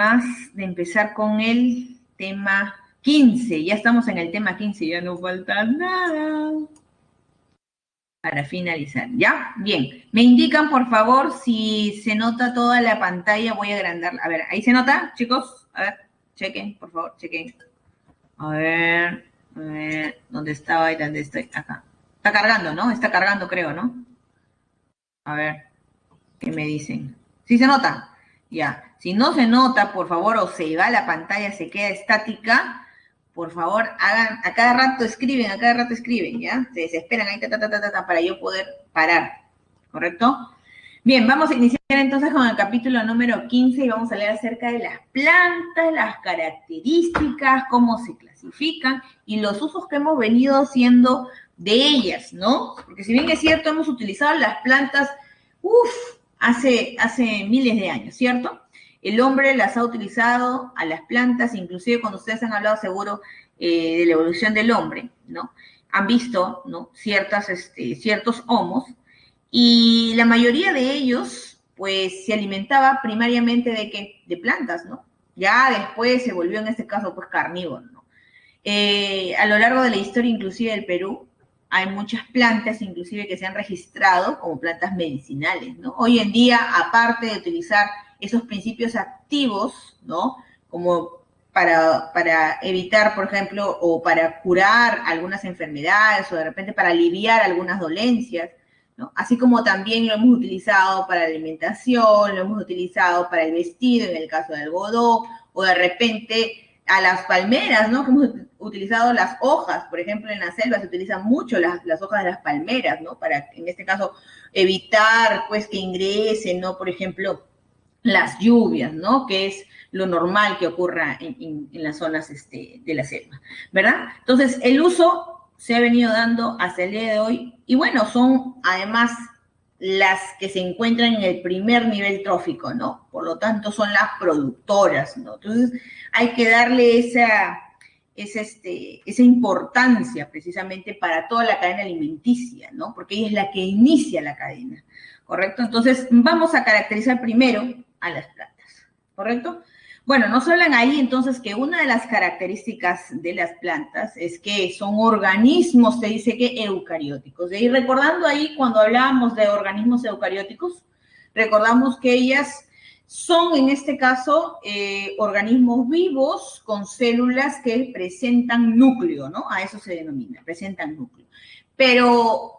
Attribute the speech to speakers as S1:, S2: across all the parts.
S1: más de empezar con el tema 15. Ya estamos en el tema 15, ya no falta nada para finalizar. ¿Ya? Bien. Me indican, por favor, si se nota toda la pantalla. Voy a agrandarla. A ver, ¿ahí se nota, chicos? A ver, chequen, por favor, chequen. A ver, ¿dónde estaba y dónde estoy? Acá. Está cargando, ¿no? Está cargando, creo, ¿no? A ver, ¿qué me dicen? ¿Sí se nota? Ya. Si no se nota, por favor, o se va la pantalla, se queda estática, por favor, hagan, a cada rato escriben, ¿ya? Se desesperan ahí, para yo poder parar, ¿correcto? Bien, vamos a iniciar entonces con el capítulo número 15 y vamos a leer acerca de las plantas, las características, cómo se clasifican y los usos que hemos venido haciendo de ellas, ¿no? Porque si bien es cierto, hemos utilizado las plantas, hace miles de años, ¿cierto? El hombre las ha utilizado a las plantas, inclusive cuando ustedes han hablado seguro de la evolución del hombre, ¿no? Han visto, ¿no? Ciertos homos, y la mayoría de ellos, pues, se alimentaba primariamente de ¿qué? De plantas, ¿no? Ya después se volvió, en este caso, pues, carnívoro, ¿no? A lo largo de la historia, inclusive del Perú, hay muchas plantas, inclusive, que se han registrado como plantas medicinales, ¿no? Hoy en día, aparte de utilizar esos principios activos, ¿no? Como para evitar, por ejemplo, o para curar algunas enfermedades, o de repente para aliviar algunas dolencias, ¿no? Así como también lo hemos utilizado para la alimentación, lo hemos utilizado para el vestido, en el caso del algodón, o de repente a las palmeras, ¿no? Que hemos utilizado las hojas, por ejemplo, en la selva se utilizan mucho las hojas de las palmeras, ¿no? Para, en este caso, evitar, pues, que ingresen, ¿no? Por ejemplo, las lluvias, ¿no? Que es lo normal que ocurra en las zonas de la selva, ¿verdad? Entonces, el uso se ha venido dando hasta el día de hoy y, bueno, son además las que se encuentran en el primer nivel trófico, ¿no? Por lo tanto, son las productoras, ¿no? Entonces, hay que darle esa importancia precisamente para toda la cadena alimenticia, ¿no? Porque ella es la que inicia la cadena, ¿correcto? Entonces, vamos a caracterizar primero a las plantas, ¿correcto? Bueno, nos hablan ahí entonces que una de las características de las plantas es que son organismos, se dice que eucarióticos. Y recordando ahí cuando hablábamos de organismos eucarióticos, recordamos que ellas son en este caso organismos vivos con células que presentan núcleo, ¿no? A eso se denomina, presentan núcleo. Pero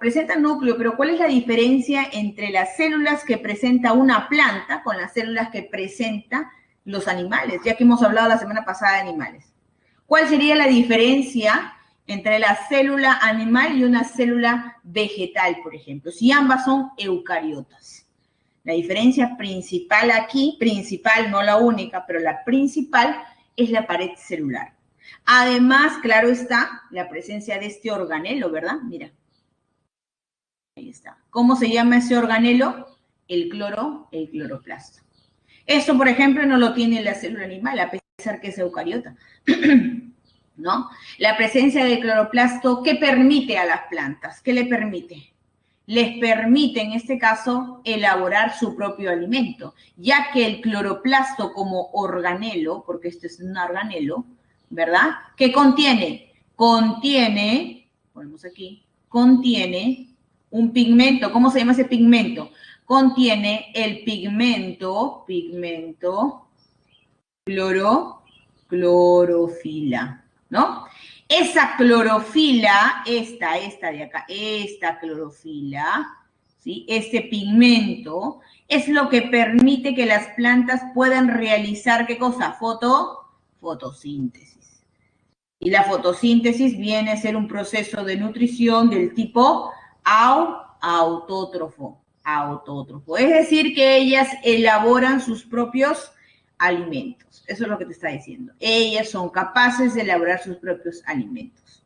S1: ¿cuál es la diferencia entre las células que presenta una planta con las células que presenta los animales? Ya que hemos hablado la semana pasada de animales. ¿Cuál sería la diferencia entre la célula animal y una célula vegetal, por ejemplo? Si ambas son eucariotas. La diferencia principal aquí, no la única, pero la principal, es la pared celular. Además, claro está, la presencia de este organelo, ¿verdad? Mira. Ahí está. ¿Cómo se llama ese organelo? El cloroplasto. Esto, por ejemplo, no lo tiene la célula animal, a pesar que es eucariota. ¿No? La presencia del cloroplasto, ¿qué permite a las plantas? ¿Qué le permite? Les permite, en este caso, elaborar su propio alimento, ya que el cloroplasto como organelo, porque esto es un organelo, ¿verdad? ¿Qué contiene? Ponemos aquí, contiene un pigmento. ¿Cómo se llama ese pigmento? Contiene el pigmento clorofila, ¿no? Esa clorofila, esta de acá, esta clorofila, ¿sí? Este pigmento es lo que permite que las plantas puedan realizar, ¿qué cosa? Fotosíntesis. Y la fotosíntesis viene a ser un proceso de nutrición del tipo autótrofo. Es decir, que ellas elaboran sus propios alimentos. Eso es lo que te está diciendo. Ellas son capaces de elaborar sus propios alimentos,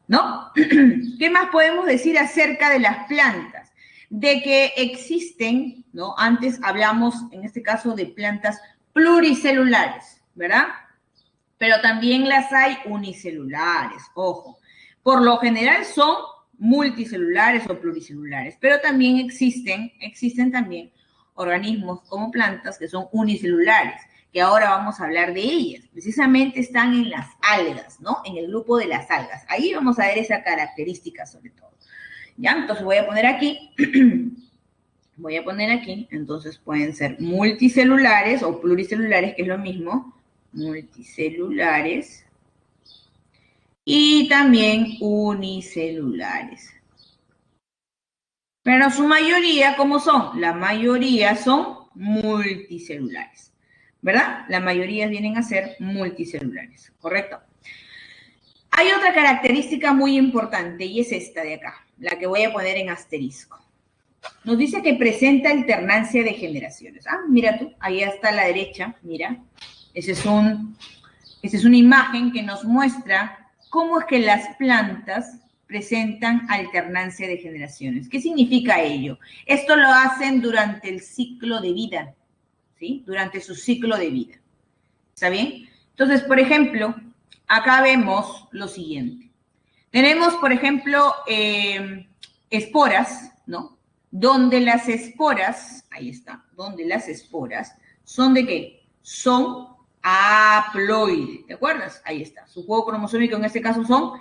S1: ¿no? ¿Qué más podemos decir acerca de las plantas? De que existen, ¿no? Antes hablamos, en este caso, de plantas pluricelulares, ¿verdad? Pero también las hay unicelulares, ojo. Por lo general son multicelulares o pluricelulares, pero también existen también organismos como plantas que son unicelulares, que ahora vamos a hablar de ellas. Precisamente están en las algas, ¿no? En el grupo de las algas. Ahí vamos a ver esa característica sobre todo. ¿Ya? Entonces voy a poner aquí, entonces pueden ser multicelulares o pluricelulares, que es lo mismo, multicelulares, y también unicelulares. Pero su mayoría, ¿cómo son? La mayoría son multicelulares, ¿verdad? La mayoría vienen a ser multicelulares, ¿correcto? Hay otra característica muy importante y es esta de acá, la que voy a poner en asterisco. Nos dice que presenta alternancia de generaciones. Ah, mira tú, ahí está a la derecha, mira. Esa es una imagen que nos muestra cómo es que las plantas presentan alternancia de generaciones. ¿Qué significa ello? Esto lo hacen durante el ciclo de vida, ¿sí? Durante su ciclo de vida. ¿Está bien? Entonces, por ejemplo, acá vemos lo siguiente. Tenemos, por ejemplo, esporas, ¿no? Donde las esporas, ahí está, donde las esporas son ¿de qué? Son haploides, ¿te acuerdas? Ahí está, su juego cromosómico en este caso son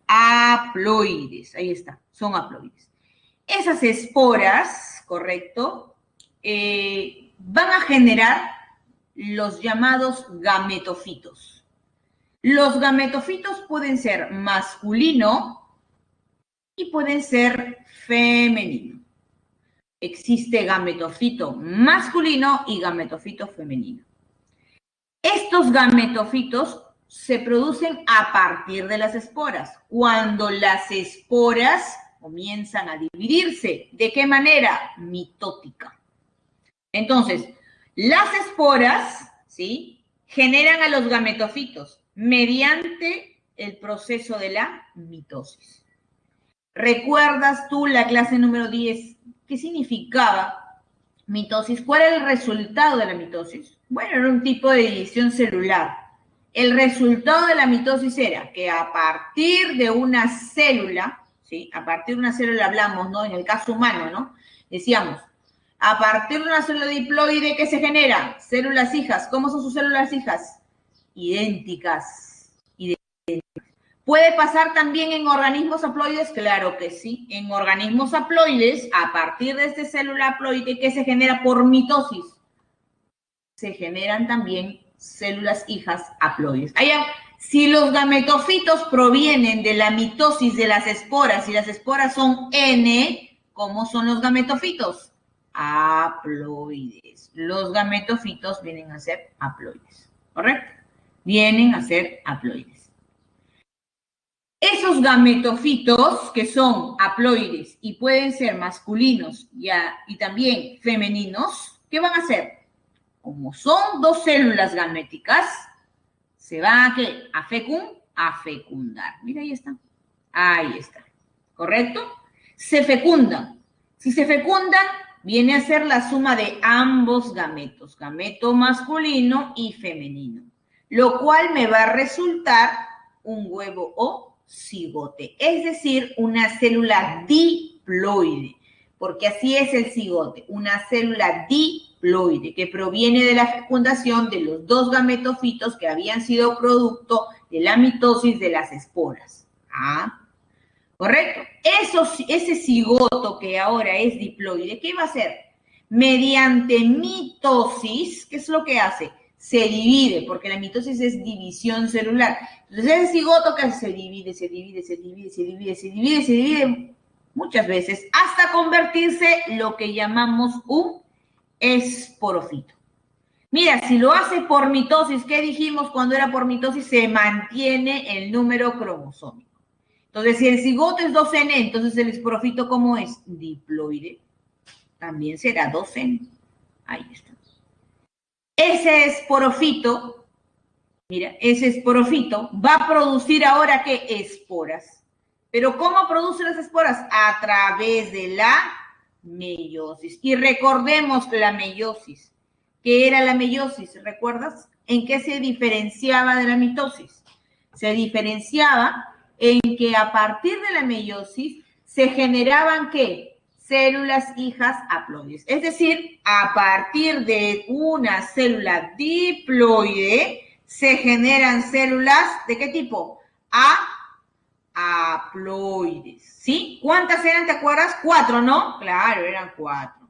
S1: haploides, ahí está, son haploides. Esas esporas, ¿correcto? Van a generar los llamados gametofitos. Los gametofitos pueden ser masculino y pueden ser femenino. Existe gametofito masculino y gametofito femenino. Estos gametofitos se producen a partir de las esporas, cuando las esporas comienzan a dividirse. ¿De qué manera? Mitótica. Entonces, las esporas, ¿sí?, generan a los gametofitos mediante el proceso de la mitosis. ¿Recuerdas tú la clase número 10? ¿Qué significaba mitosis? ¿Cuál era el resultado de la mitosis? Bueno, era un tipo de división celular. El resultado de la mitosis era que a partir de una célula, ¿sí? A partir de una célula hablamos, ¿no? En el caso humano, ¿no? Decíamos, a partir de una célula diploide, ¿qué se genera? Células hijas. ¿Cómo son sus células hijas? Idénticas. ¿Puede pasar también en organismos haploides? Claro que sí. En organismos haploides, a partir de esta célula haploide, ¿qué se genera por mitosis? Se generan también células hijas haploides. Allá, si los gametofitos provienen de la mitosis de las esporas y las esporas son N, ¿cómo son los gametofitos? Haploides. Los gametofitos vienen a ser haploides, ¿correcto? Vienen a ser haploides. Esos gametofitos que son haploides y pueden ser masculinos y también femeninos, ¿qué van a hacer? Como son dos células gaméticas, se van a ¿qué? A fecundar. Mira, ahí está. Ahí está. ¿Correcto? Se fecundan. Si se fecundan, viene a ser la suma de ambos gametos, gameto masculino y femenino, lo cual me va a resultar un huevo o cigote, es decir, una célula diploide, porque así es el cigote, una célula diploide que proviene de la fecundación de los dos gametofitos que habían sido producto de la mitosis de las esporas. ¿Ah? ¿Correcto? Ese cigoto que ahora es diploide, ¿qué va a hacer? Mediante mitosis, ¿qué es lo que hace? Se divide, porque la mitosis es división celular. Entonces, ese cigoto que se divide muchas veces hasta convertirse en lo que llamamos un esporofito. Mira, si lo hace por mitosis, ¿qué dijimos cuando era por mitosis? Se mantiene el número cromosómico. Entonces, si el cigoto es 2N, entonces el esporofito, ¿cómo es? Diploide. También será 2N. Ahí está. Ese esporofito, mira, ese esporofito va a producir ahora, ¿qué? Esporas. ¿Pero cómo produce las esporas? A través de la meiosis. Y recordemos la meiosis. ¿Qué era la meiosis? ¿Recuerdas? ¿En qué se diferenciaba de la mitosis? Se diferenciaba en que a partir de la meiosis se generaban, ¿qué? células hijas haploides. Es decir, a partir de una célula diploide se generan células ¿de qué tipo? Haploides, ¿sí? ¿Cuántas eran, te acuerdas? 4, ¿no? Claro, eran 4.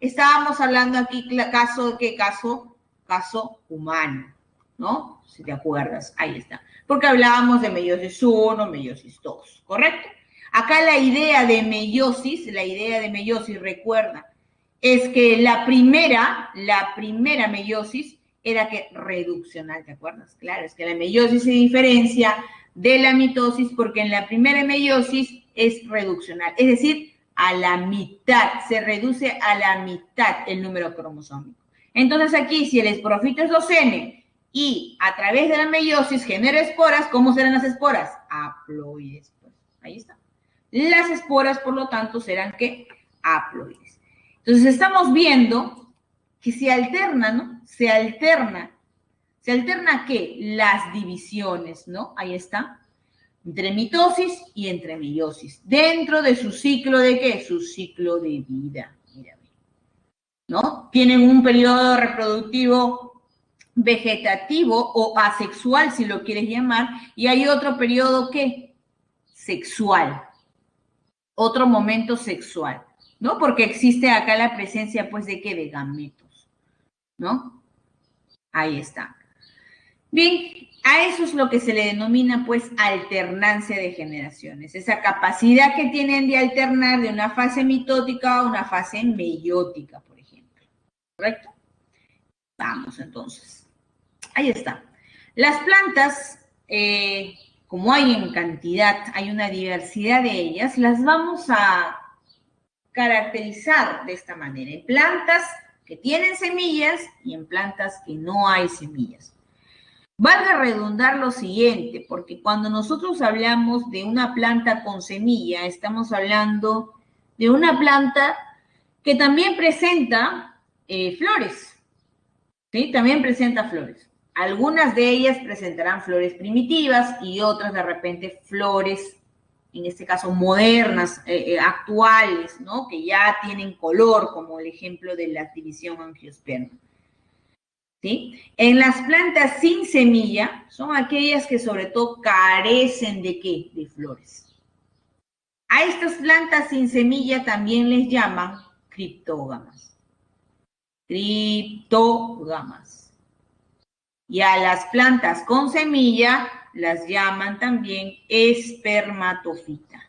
S1: Estábamos hablando aquí, caso de qué caso? Caso humano, ¿no? Si te acuerdas, ahí está. Porque hablábamos de meiosis 1, meiosis 2, ¿correcto? Acá la idea de meiosis, recuerda, es que la primera meiosis era que reduccional, ¿te acuerdas? Claro, es que la meiosis se diferencia de la mitosis porque en la primera meiosis es reduccional, es decir, a la mitad, se reduce a la mitad el número cromosómico. Entonces aquí, si el esporofito es 2N y a través de la meiosis genera esporas, ¿cómo serán las esporas? Haploides. Pues, ahí está. Las esporas, por lo tanto, serán ¿qué? Haploides. Entonces estamos viendo que se alterna, ¿no? Se alterna ¿qué? Las divisiones, ¿no? Ahí está. Entre mitosis y entre meiosis. Dentro de su ciclo de ¿qué? Su ciclo de vida. Mira, ¿no? Tienen un periodo reproductivo vegetativo o asexual, si lo quieres llamar, y hay otro periodo ¿qué? Sexual. Otro momento sexual, ¿no? Porque existe acá la presencia, pues, ¿de qué? De gametos, ¿no? Ahí está. Bien, a eso es lo que se le denomina, pues, alternancia de generaciones. Esa capacidad que tienen de alternar de una fase mitótica a una fase meiótica, por ejemplo. ¿Correcto? Vamos, entonces. Ahí está. Las plantas, como hay en cantidad, hay una diversidad de ellas, las vamos a caracterizar de esta manera. En plantas que tienen semillas y en plantas que no hay semillas. Valga redundar lo siguiente, porque cuando nosotros hablamos de una planta con semilla, estamos hablando de una planta que también presenta flores, ¿sí? También presenta flores. Algunas de ellas presentarán flores primitivas y otras de repente flores, en este caso modernas, actuales, ¿no? Que ya tienen color, como el ejemplo de la división angiosperma. ¿Sí? En las plantas sin semilla son aquellas que sobre todo carecen de ¿qué? De flores. A estas plantas sin semilla también les llaman criptógamas. Criptógamas. Y a las plantas con semilla las llaman también espermatofita.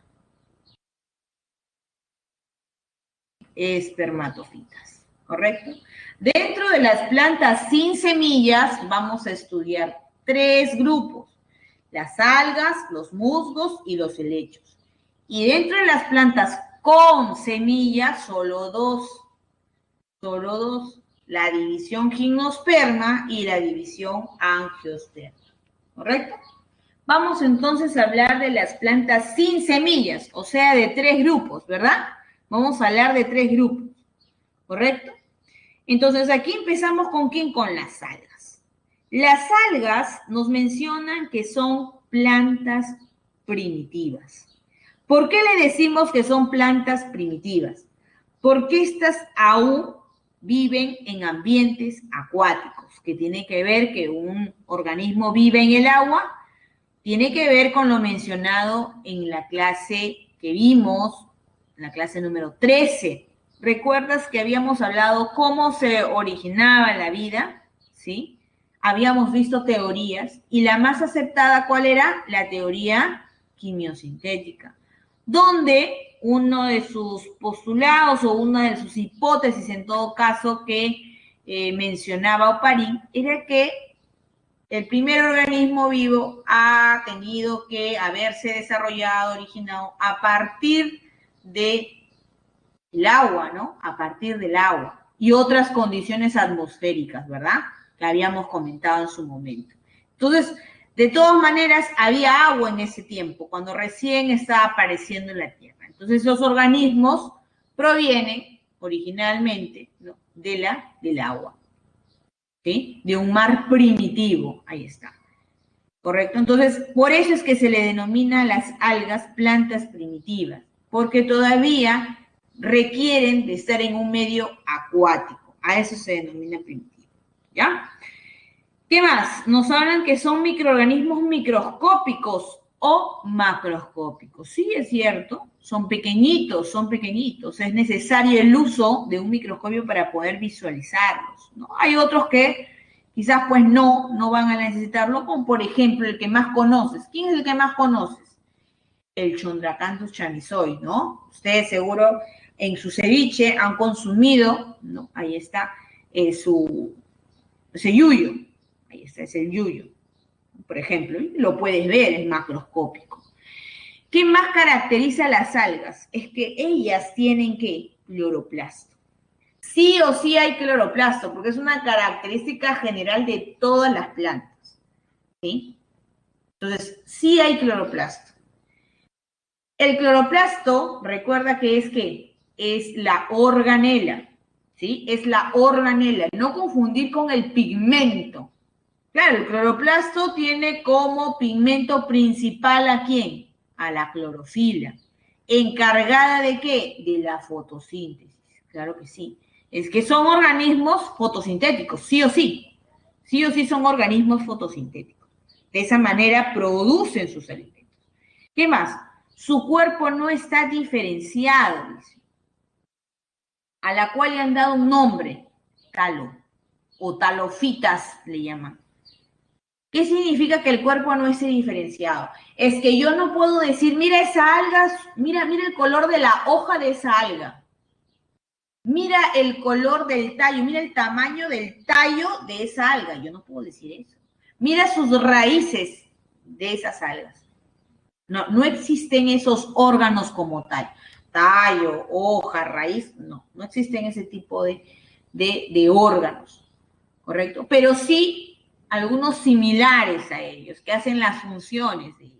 S1: Espermatofitas, ¿correcto? Dentro de las plantas sin semillas vamos a estudiar 3 grupos, las algas, los musgos y los helechos. Y dentro de las plantas con semillas, solo dos, la división gimnosperma y la división angiosperma, ¿correcto? Vamos entonces a hablar de las plantas sin semillas, o sea, de 3 grupos, ¿verdad? Vamos a hablar de 3 grupos, ¿correcto? Entonces, aquí empezamos con ¿quién? Con las algas. Las algas nos mencionan que son plantas primitivas. ¿Por qué le decimos que son plantas primitivas? Porque estas aún viven en ambientes acuáticos, que tiene que ver que un organismo vive en el agua, tiene que ver con lo mencionado en la clase que vimos, en la clase número 13. ¿Recuerdas que habíamos hablado cómo se originaba la vida? ¿Sí? Habíamos visto teorías y la más aceptada, ¿cuál era? La teoría quimiosintética, donde uno de sus postulados o una de sus hipótesis, en todo caso, que mencionaba Oparín, era que el primer organismo vivo ha tenido que haberse desarrollado, originado a partir del agua, ¿no? A partir del agua y otras condiciones atmosféricas, ¿verdad? Que habíamos comentado en su momento. Entonces, de todas maneras, había agua en ese tiempo, cuando recién estaba apareciendo en la Tierra. Entonces, los organismos provienen originalmente, ¿no? del agua. ¿Sí? De un mar primitivo, ahí está, ¿correcto? Entonces, por eso es que se le denomina a las algas plantas primitivas, porque todavía requieren de estar en un medio acuático. A eso se denomina primitivo, ¿ya? ¿Qué más? Nos hablan que son microorganismos microscópicos o macroscópicos. Sí, es cierto, son pequeñitos, son pequeñitos. Es necesario el uso de un microscopio para poder visualizarlos, ¿no? Hay otros que quizás pues no van a necesitarlo, como por ejemplo el que más conoces. ¿Quién es el que más conoces? El Chondracanthus chamizoid, ¿no? Ustedes seguro en su ceviche han consumido, ¿no? Ahí está ese yuyo. Ahí está, es el yuyo, por ejemplo. Lo puedes ver, es macroscópico. ¿Qué más caracteriza a las algas? Es que ellas tienen, ¿qué? Cloroplasto. Sí o sí hay cloroplasto, porque es una característica general de todas las plantas, ¿sí? Entonces, sí hay cloroplasto. El cloroplasto, recuerda que es ¿qué? Es la organela, ¿sí? Es la organela. No confundir con el pigmento. Claro, el cloroplasto tiene como pigmento principal ¿a quién? A la clorofila. ¿Encargada de qué? De la fotosíntesis. Claro que sí. Es que son organismos fotosintéticos, sí o sí. Sí o sí son organismos fotosintéticos. De esa manera producen sus alimentos. ¿Qué más? Su cuerpo no está diferenciado, dice, a la cual le han dado un nombre, talo, o talofitas le llaman. ¿Qué significa que el cuerpo no esté diferenciado? Es que yo no puedo decir, mira esa alga, mira el color de la hoja de esa alga. Mira el color del tallo, mira el tamaño del tallo de esa alga. Yo no puedo decir eso. Mira sus raíces de esas algas. No existen esos órganos como tal. Tallo, hoja, raíz, no existen ese tipo de órganos, ¿correcto? Pero sí algunos similares a ellos, que hacen las funciones de ellos.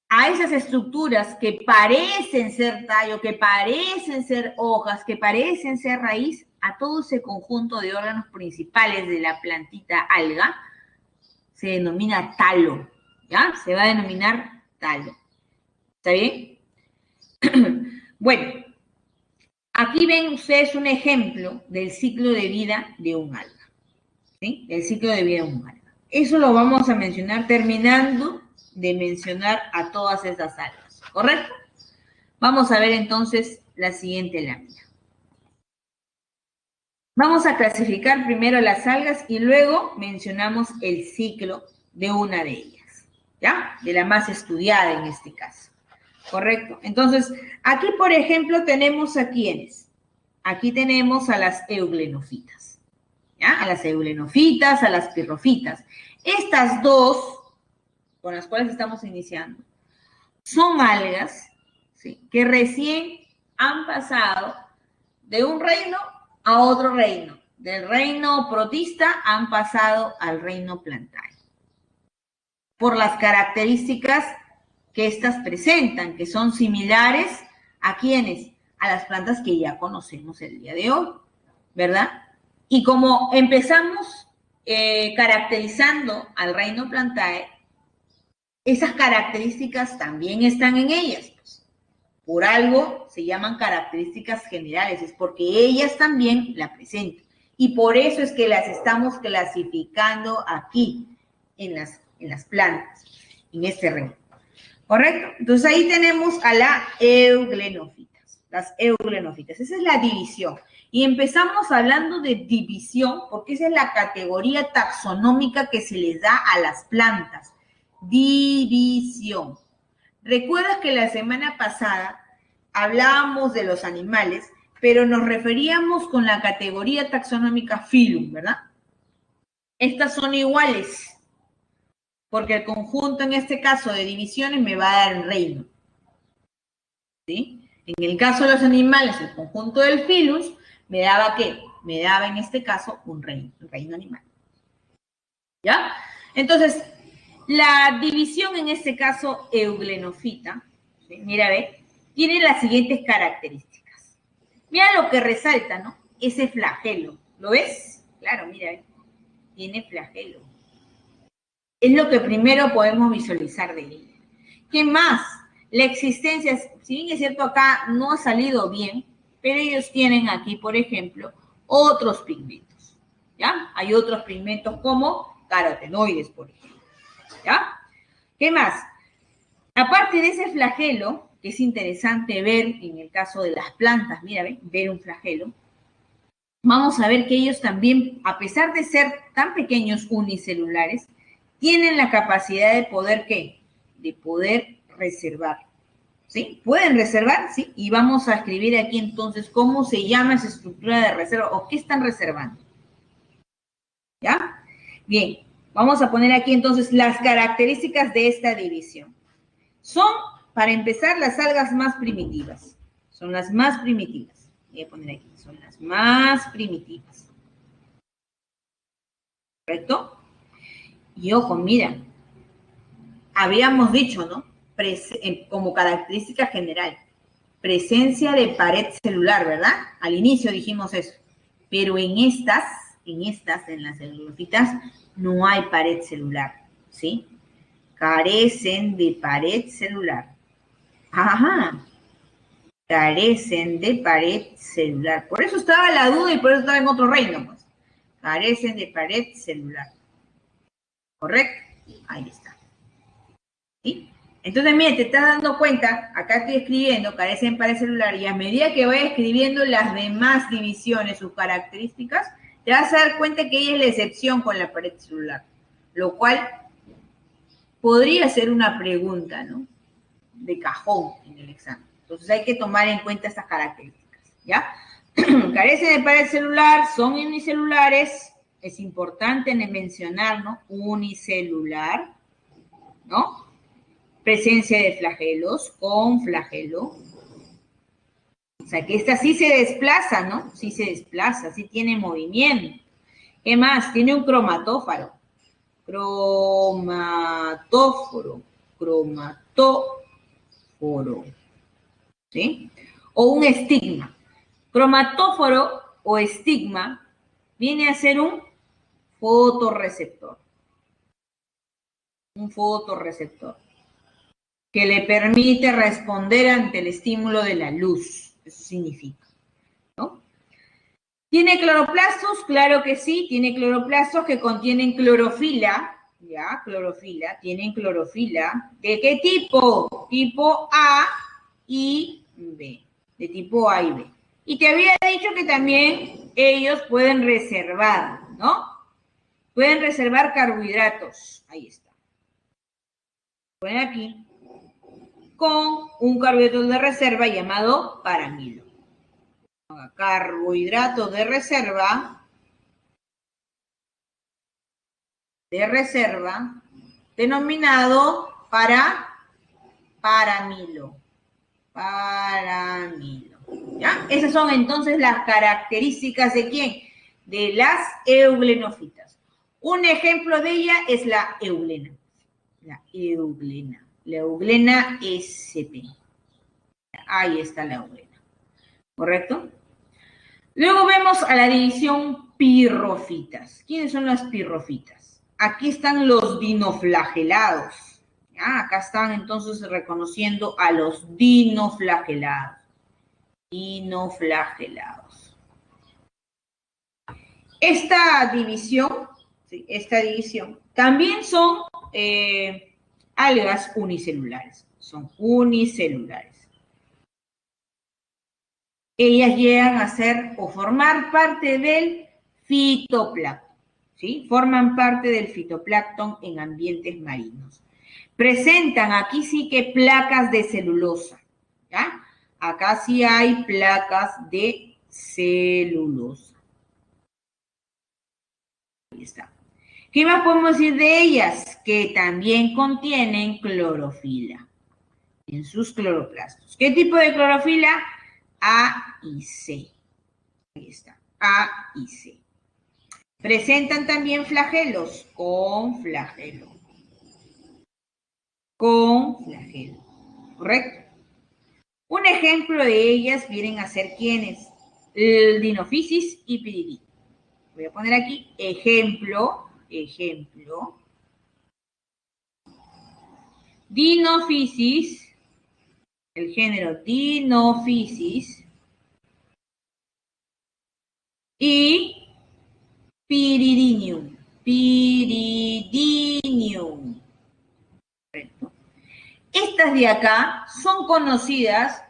S1: A esas estructuras que parecen ser tallo, que parecen ser hojas, que parecen ser raíz, a todo ese conjunto de órganos principales de la plantita alga, se denomina talo, ¿ya? Se va a denominar talo. ¿Está bien? Bueno, aquí ven ustedes un ejemplo del ciclo de vida de un alga, ¿sí? El ciclo de vida de un alga. Eso lo vamos a mencionar terminando de mencionar a todas estas algas, ¿correcto? Vamos a ver entonces la siguiente lámina. Vamos a clasificar primero las algas y luego mencionamos el ciclo de una de ellas, ¿ya? De la más estudiada en este caso, ¿correcto? Entonces, aquí, por ejemplo, tenemos a quiénes. Aquí tenemos a las euglenofitas, ¿ya? A las euglenofitas, a las pirrofitas. Estas dos, con las cuales estamos iniciando, son algas, ¿sí? Que recién han pasado de un reino a otro reino. Del reino protista han pasado al reino plantario. Por las características que éstas presentan, que son similares a quienes, a las plantas que ya conocemos el día de hoy, ¿verdad? Y como empezamos caracterizando al reino plantae, esas características también están en ellas. Pues. Por algo se llaman características generales, es porque ellas también la presentan. Y por eso es que las estamos clasificando aquí, en las plantas, en este reino. ¿Correcto? Entonces ahí tenemos a las euglenofitas. Las euglenofitas. Esa es la división. Y empezamos hablando de división, porque esa es la categoría taxonómica que se les da a las plantas. División. ¿Recuerdas que la semana pasada hablábamos de los animales, pero nos referíamos con la categoría taxonómica Phylum, ¿verdad? Estas son iguales, porque el conjunto en este caso de divisiones me va a dar el reino. ¿Sí? En el caso de los animales, el conjunto del Phylum me daba ¿qué? Me daba en este caso un reino, el reino animal. ¿Ya? Entonces, la división en este caso euglenofita, ¿sí? Mira, ve, tiene las siguientes características. Mira lo que resalta, ¿no? Ese flagelo. ¿Lo ves? Claro, mira, ve. Tiene flagelo. Es lo que primero podemos visualizar de ella. ¿Qué más? La existencia, si bien es cierto acá no ha salido bien, pero ellos tienen aquí, por ejemplo, otros pigmentos, ¿ya? Hay otros pigmentos como carotenoides, por ejemplo, ¿ya? ¿Qué más? Aparte de ese flagelo, que es interesante ver en el caso de las plantas, mira, ¿ven? Ver un flagelo, vamos a ver que ellos también, a pesar de ser tan pequeños unicelulares, tienen la capacidad de poder, ¿qué? De poder reservar, ¿sí? ¿Pueden reservar? Sí. Y vamos a escribir aquí entonces cómo se llama esa estructura de reserva o qué están reservando. ¿Ya? Bien, vamos a poner aquí entonces las características de esta división. Son, para empezar, las algas más primitivas. Son las más primitivas. Voy a poner aquí, son las más primitivas. ¿Correcto? Y ojo, mira, habíamos dicho, ¿no? Como característica general, presencia de pared celular, ¿verdad? Al inicio dijimos eso. Pero en las celulofitas, no hay pared celular, ¿sí? Carecen de pared celular. Ajá. Carecen de pared celular. Por eso estaba la duda y por eso estaba en otro reino, pues. Carecen de pared celular. ¿Correcto? Ahí está. ¿Sí? Entonces, mire, te estás dando cuenta, acá estoy escribiendo, carecen de pared celular, y a medida que vaya escribiendo las demás divisiones, sus características, te vas a dar cuenta que ella es la excepción con la pared celular. Lo cual podría ser una pregunta, ¿no? De cajón en el examen. Entonces hay que tomar en cuenta estas características, ¿ya? Carecen de pared celular, son unicelulares, es importante mencionar, ¿no? Unicelular, ¿no? Presencia de flagelos, con flagelo. O sea, que esta sí se desplaza, ¿no? Sí se desplaza, sí tiene movimiento. ¿Qué más? Tiene un cromatóforo. Cromatóforo. Cromatóforo. ¿Sí? O un estigma. Cromatóforo o estigma viene a ser un fotorreceptor. Un fotorreceptor que le permite responder ante el estímulo de la luz. Eso significa, ¿no? ¿Tiene cloroplastos? Claro que sí, tiene cloroplastos que contienen clorofila, ¿ya? Clorofila, tienen clorofila. ¿De qué tipo? Tipo A y B. De tipo A y B. Y te había dicho que también ellos pueden reservar, ¿no? Pueden reservar carbohidratos. Ahí está. Ponen aquí con un carbohidrato de reserva llamado paramilo. Carbohidrato de reserva, denominado paramilo. Paramilo. ¿Ya? Esas son entonces las características de ¿quién? De las euglenofitas. Un ejemplo de ella es la euglena. La euglena. La euglena sp. Ahí está la euglena. ¿Correcto? Luego vemos a la división pirrofitas. ¿Quiénes son las pirrofitas? Aquí están los dinoflagelados. ¿Ya? Acá están entonces reconociendo a los dinoflagelados. Dinoflagelados. Esta división, ¿sí? Esta división, también son algas unicelulares. Son unicelulares. Ellas llegan a ser o formar parte del fitoplancton, ¿sí? Forman parte del fitoplancton en ambientes marinos. Presentan aquí sí que placas de celulosa, ¿ya? Acá sí hay placas de celulosa. Ahí está. ¿Qué más podemos decir de ellas? Que también contienen clorofila en sus cloroplastos. ¿Qué tipo de clorofila? A y C. Ahí está, A y C. Presentan también flagelos, con flagelo. Con flagelo, ¿correcto? Un ejemplo de ellas vienen a ser ¿quiénes? El Dinophysis y Piridí. Voy a poner aquí ejemplo. Dinophysis, el género Dinophysis y piridinium. Piridinium. Correcto. Estas de acá son conocidas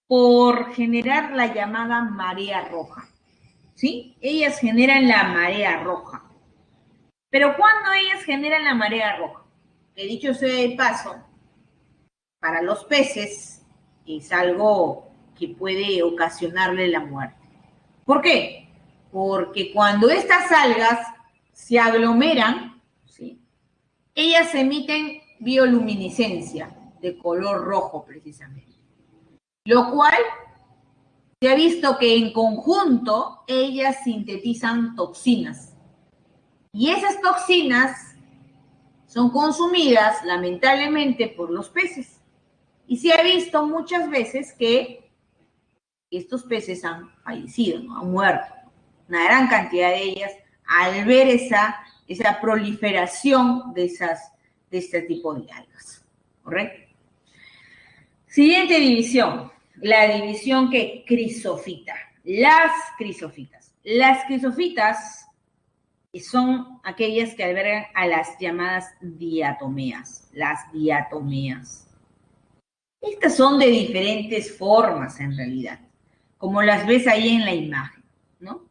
S1: por generar la llamada marea roja. ¿Sí? Ellas generan la marea roja. Pero ¿cuándo ellas generan la marea roja? Que dicho sea de paso, para los peces es algo que puede ocasionarle la muerte. ¿Por qué? Porque cuando estas algas se aglomeran, ¿sí?, ellas emiten bioluminiscencia de color rojo precisamente. Lo cual se ha visto que en conjunto ellas sintetizan toxinas. Y esas toxinas son consumidas lamentablemente por los peces. Y se ha visto muchas veces que estos peces han fallecido, ¿no?, han muerto. Una gran cantidad de ellas al ver esa proliferación de este tipo de algas. ¿Correcto? Siguiente división. La división que crisofita. Las crisofitas. Las crisofitas son aquellas que albergan a las llamadas diatomeas. Las diatomeas. Estas son de diferentes formas en realidad, como las ves ahí en la imagen, ¿no?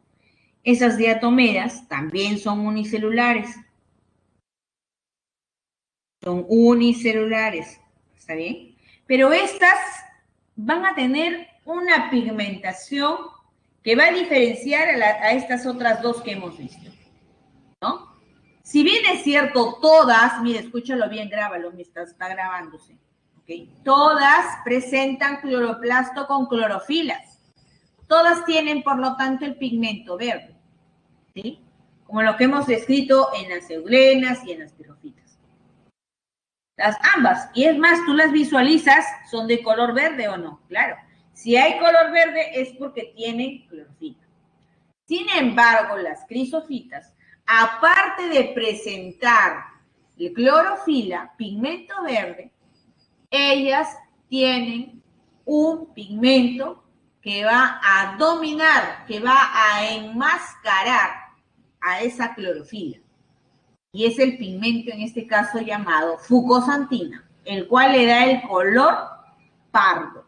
S1: Esas diatomeas también son unicelulares. Son unicelulares, ¿está bien? Pero estas van a tener una pigmentación que va a diferenciar a estas otras dos que hemos visto, ¿no? Si bien es cierto, todas, mire, escúchalo bien, grábalo, está grabándose, ¿ok? Todas presentan cloroplasto con clorofilas. Todas tienen, por lo tanto, el pigmento verde, ¿sí? Como lo que hemos descrito en las eulenas y en las pirofitas. Las ambas, y es más, tú las visualizas, son de color verde o no, claro. Si hay color verde es porque tienen clorofila. Sin embargo, las crisofitas, aparte de presentar el clorofila, pigmento verde, ellas tienen un pigmento que va a dominar, que va a enmascarar a esa clorofila. Y es el pigmento, en este caso, llamado fucosantina, el cual le da el color pardo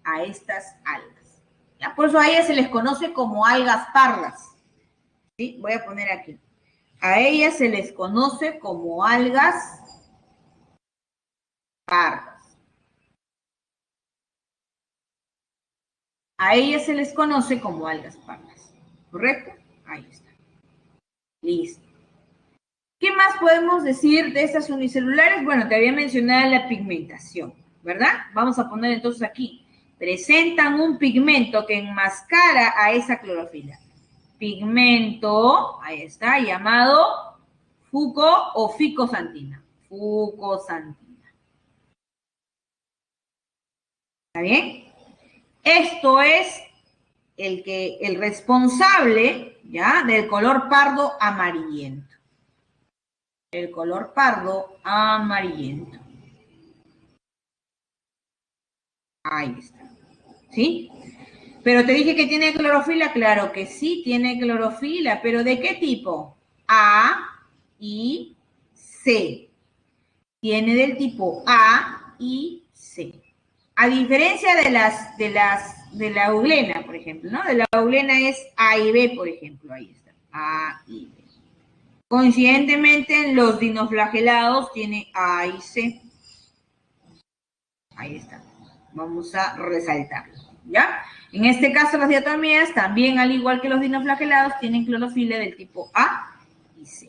S1: a estas algas. ¿Ya? Por eso a ellas se les conoce como algas pardas. ¿Sí? Voy a poner aquí. A ellas se les conoce como algas pardas. A ellas se les conoce como algas pardas. ¿Correcto? Ahí está. Listo. ¿Qué más podemos decir de estas unicelulares? Bueno, te había mencionado la pigmentación, ¿verdad? Vamos a poner entonces aquí. Presentan un pigmento que enmascara a esa clorofila. Pigmento, ahí está, llamado fuco o ficosantina. Fucosantina. ¿Está bien? Esto es el responsable, ¿ya?, del color pardo amarillento. El color pardo amarillento. Ahí está. ¿Sí? Pero te dije que tiene clorofila. Claro que sí, tiene clorofila. ¿Pero de qué tipo? A y C. Tiene del tipo A y C. A diferencia de la eulena, por ejemplo, ¿no? De la eulena es A y B, por ejemplo. Ahí está. A y B. Coincidentemente, en los dinoflagelados tiene A y C. Ahí está. Vamos a resaltarlo, ¿ya? En este caso, las diatomeas también, al igual que los dinoflagelados, tienen clorofila del tipo A y C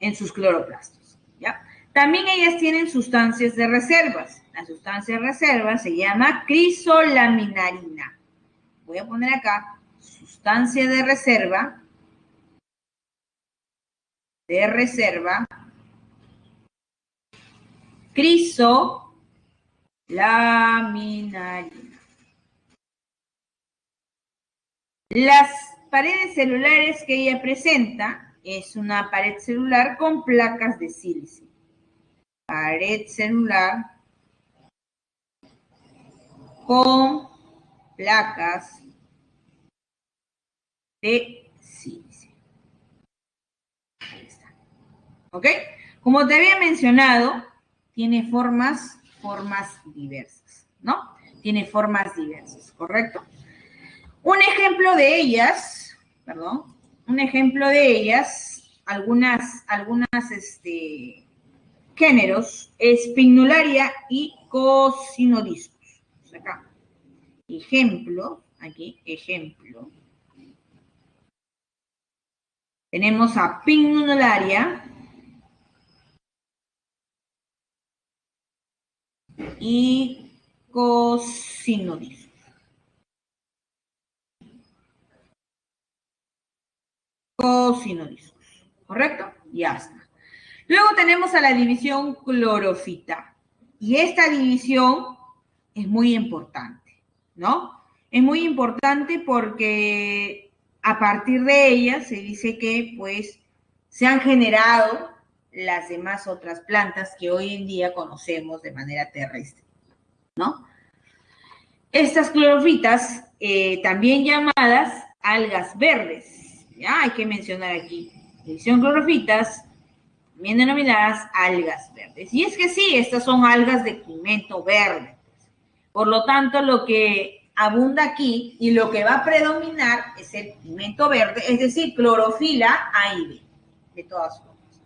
S1: en sus cloroplastos, ¿ya? También ellas tienen sustancias de reservas. La sustancia de reserva se llama crisolaminarina. Voy a poner acá sustancia de reserva, crisolaminarina. Las paredes celulares que ella presenta es una pared celular con placas de sílice. Pared celular con placas Sí, dice. Ahí está. ¿Ok? Como te había mencionado, tiene formas diversas, ¿no? Tiene formas diversas, ¿correcto? Un ejemplo de ellas, algunas géneros, es Pignularia y Cocinodiscus. Acá, ejemplo, aquí, ejemplo. Tenemos a Pignularia y Cocinodiscus. Cocinodiscus, ¿correcto? Ya está. Luego tenemos a la división clorofita. Y esta división es muy importante, ¿no? Es muy importante porque a partir de ella se dice que, pues, se han generado las demás otras plantas que hoy en día conocemos de manera terrestre, ¿no? Estas clorofitas, también llamadas algas verdes, ¿ya? Hay que mencionar aquí, división clorofitas, también denominadas algas verdes. Y es que sí, estas son algas de pigmento verde. Por lo tanto, lo que abunda aquí y lo que va a predominar es el pigmento verde, es decir, clorofila A y B, de todas formas.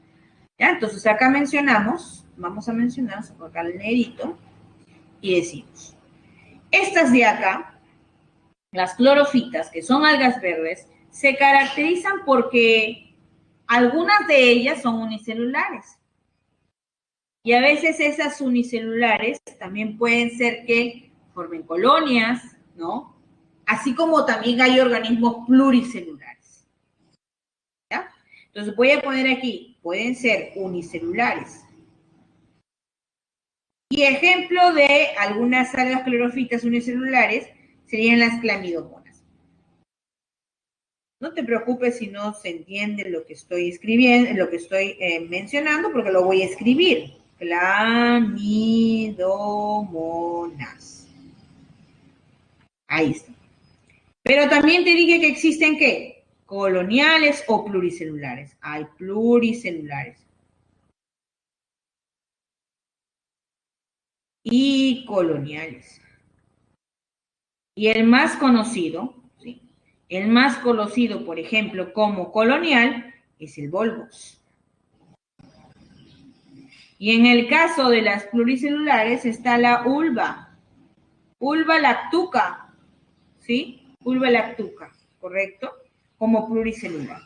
S1: ¿Ya? Entonces acá mencionamos, vamos a mencionar, vamos a colocar el negrito y decimos, estas de acá, las clorofitas, que son algas verdes, se caracterizan porque algunas de ellas son unicelulares. Y a veces esas unicelulares también pueden ser que formen colonias, ¿no? Así como también hay organismos pluricelulares. ¿Ya? Entonces voy a poner aquí, pueden ser unicelulares. Y ejemplo de algunas algas clorofitas unicelulares serían las clamidomonas. No te preocupes si no se entiende lo que estoy escribiendo, lo que estoy mencionando, porque lo voy a escribir. Clamidomonas. Ahí está. Pero también te dije que existen, ¿qué? Coloniales o pluricelulares. Hay pluricelulares. Y coloniales. Y el más conocido, ¿sí? El más conocido, por ejemplo, como colonial, es el Volvos. Y en el caso de las pluricelulares está la ulva lactuca, ¿sí? Ulva lactuca, ¿correcto? Como pluricelular.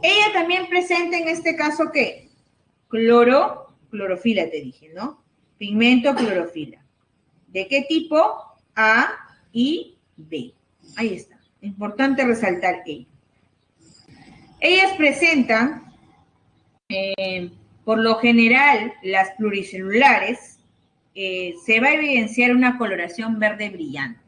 S1: Ella también presenta en este caso, ¿qué? Clorofila, te dije, ¿no? Pigmento clorofila. ¿De qué tipo? A y B. Ahí está. Importante resaltar ello. Ellas presentan, por lo general, las pluricelulares, se va a evidenciar una coloración verde brillante.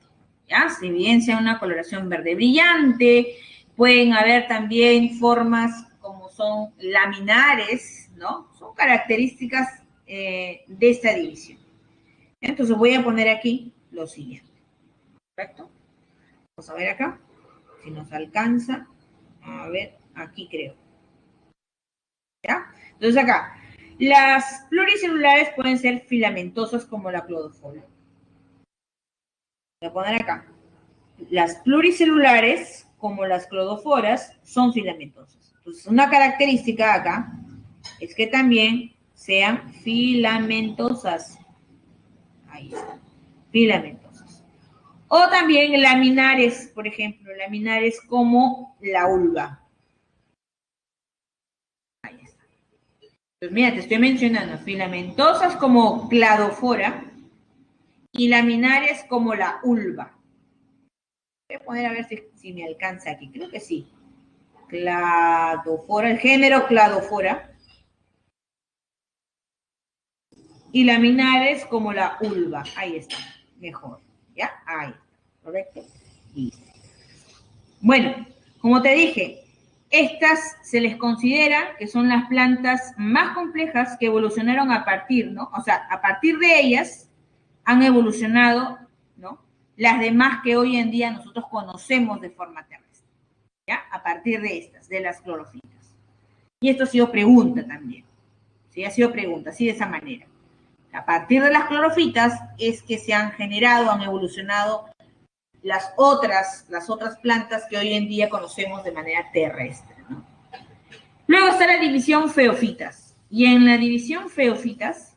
S1: ¿Ya? Se evidencia una coloración verde brillante. Pueden haber también formas como son laminares, ¿no? Son características de esta división. Entonces voy a poner aquí lo siguiente. ¿Correcto? Vamos a ver acá, si nos alcanza. A ver, aquí creo. ¿Ya? Entonces acá, las pluricelulares pueden ser filamentosas como la clodofora. Voy a poner acá. Las pluricelulares, como las clodoforas, son filamentosas. Entonces, una característica acá es que también sean filamentosas. Ahí está, filamentosas. O también laminares, por ejemplo, laminares como la ulva. Ahí está. Pues mira, te estoy mencionando filamentosas como cladofora y laminares como la ulva. Voy a poner a ver si me alcanza aquí. Creo que sí. Cladofora, el género cladofora. Y laminares como la ulva. Ahí está. Mejor. ¿Ya? Ahí. ¿Correcto? Listo. Bueno, como te dije, estas se les considera que son las plantas más complejas que evolucionaron a partir, ¿no? O sea, a partir de ellas han evolucionado, ¿no? Las demás que hoy en día nosotros conocemos de forma terrestre. ¿ya? A partir de estas, de las clorofitas. Y esto ha sido pregunta también. Sí, ha sido pregunta, así de esa manera. A partir de las clorofitas es que se han generado, han evolucionado las otras plantas que hoy en día conocemos de manera terrestre, ¿no? Luego está la división feofitas. Y en la división feofitas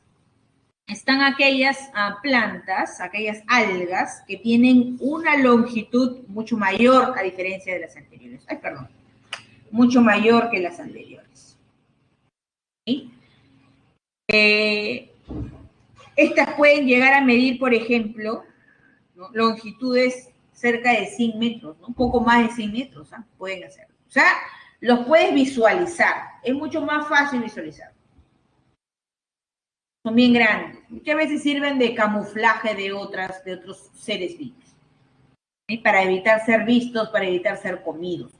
S1: están aquellas plantas, aquellas algas que tienen una longitud mucho mayor a diferencia de las anteriores. Ay, perdón. Mucho mayor que las anteriores. ¿Sí? Estas pueden llegar a medir, por ejemplo, ¿no? Longitudes cerca de 100 metros, ¿no? Un poco más de 100 metros, ¿eh? Pueden hacerlo. O sea, los puedes visualizar. Es mucho más fácil visualizar. Son bien grandes. Muchas veces sirven de camuflaje de otros seres vivos. ¿Sí? Para evitar ser vistos, para evitar ser comidos.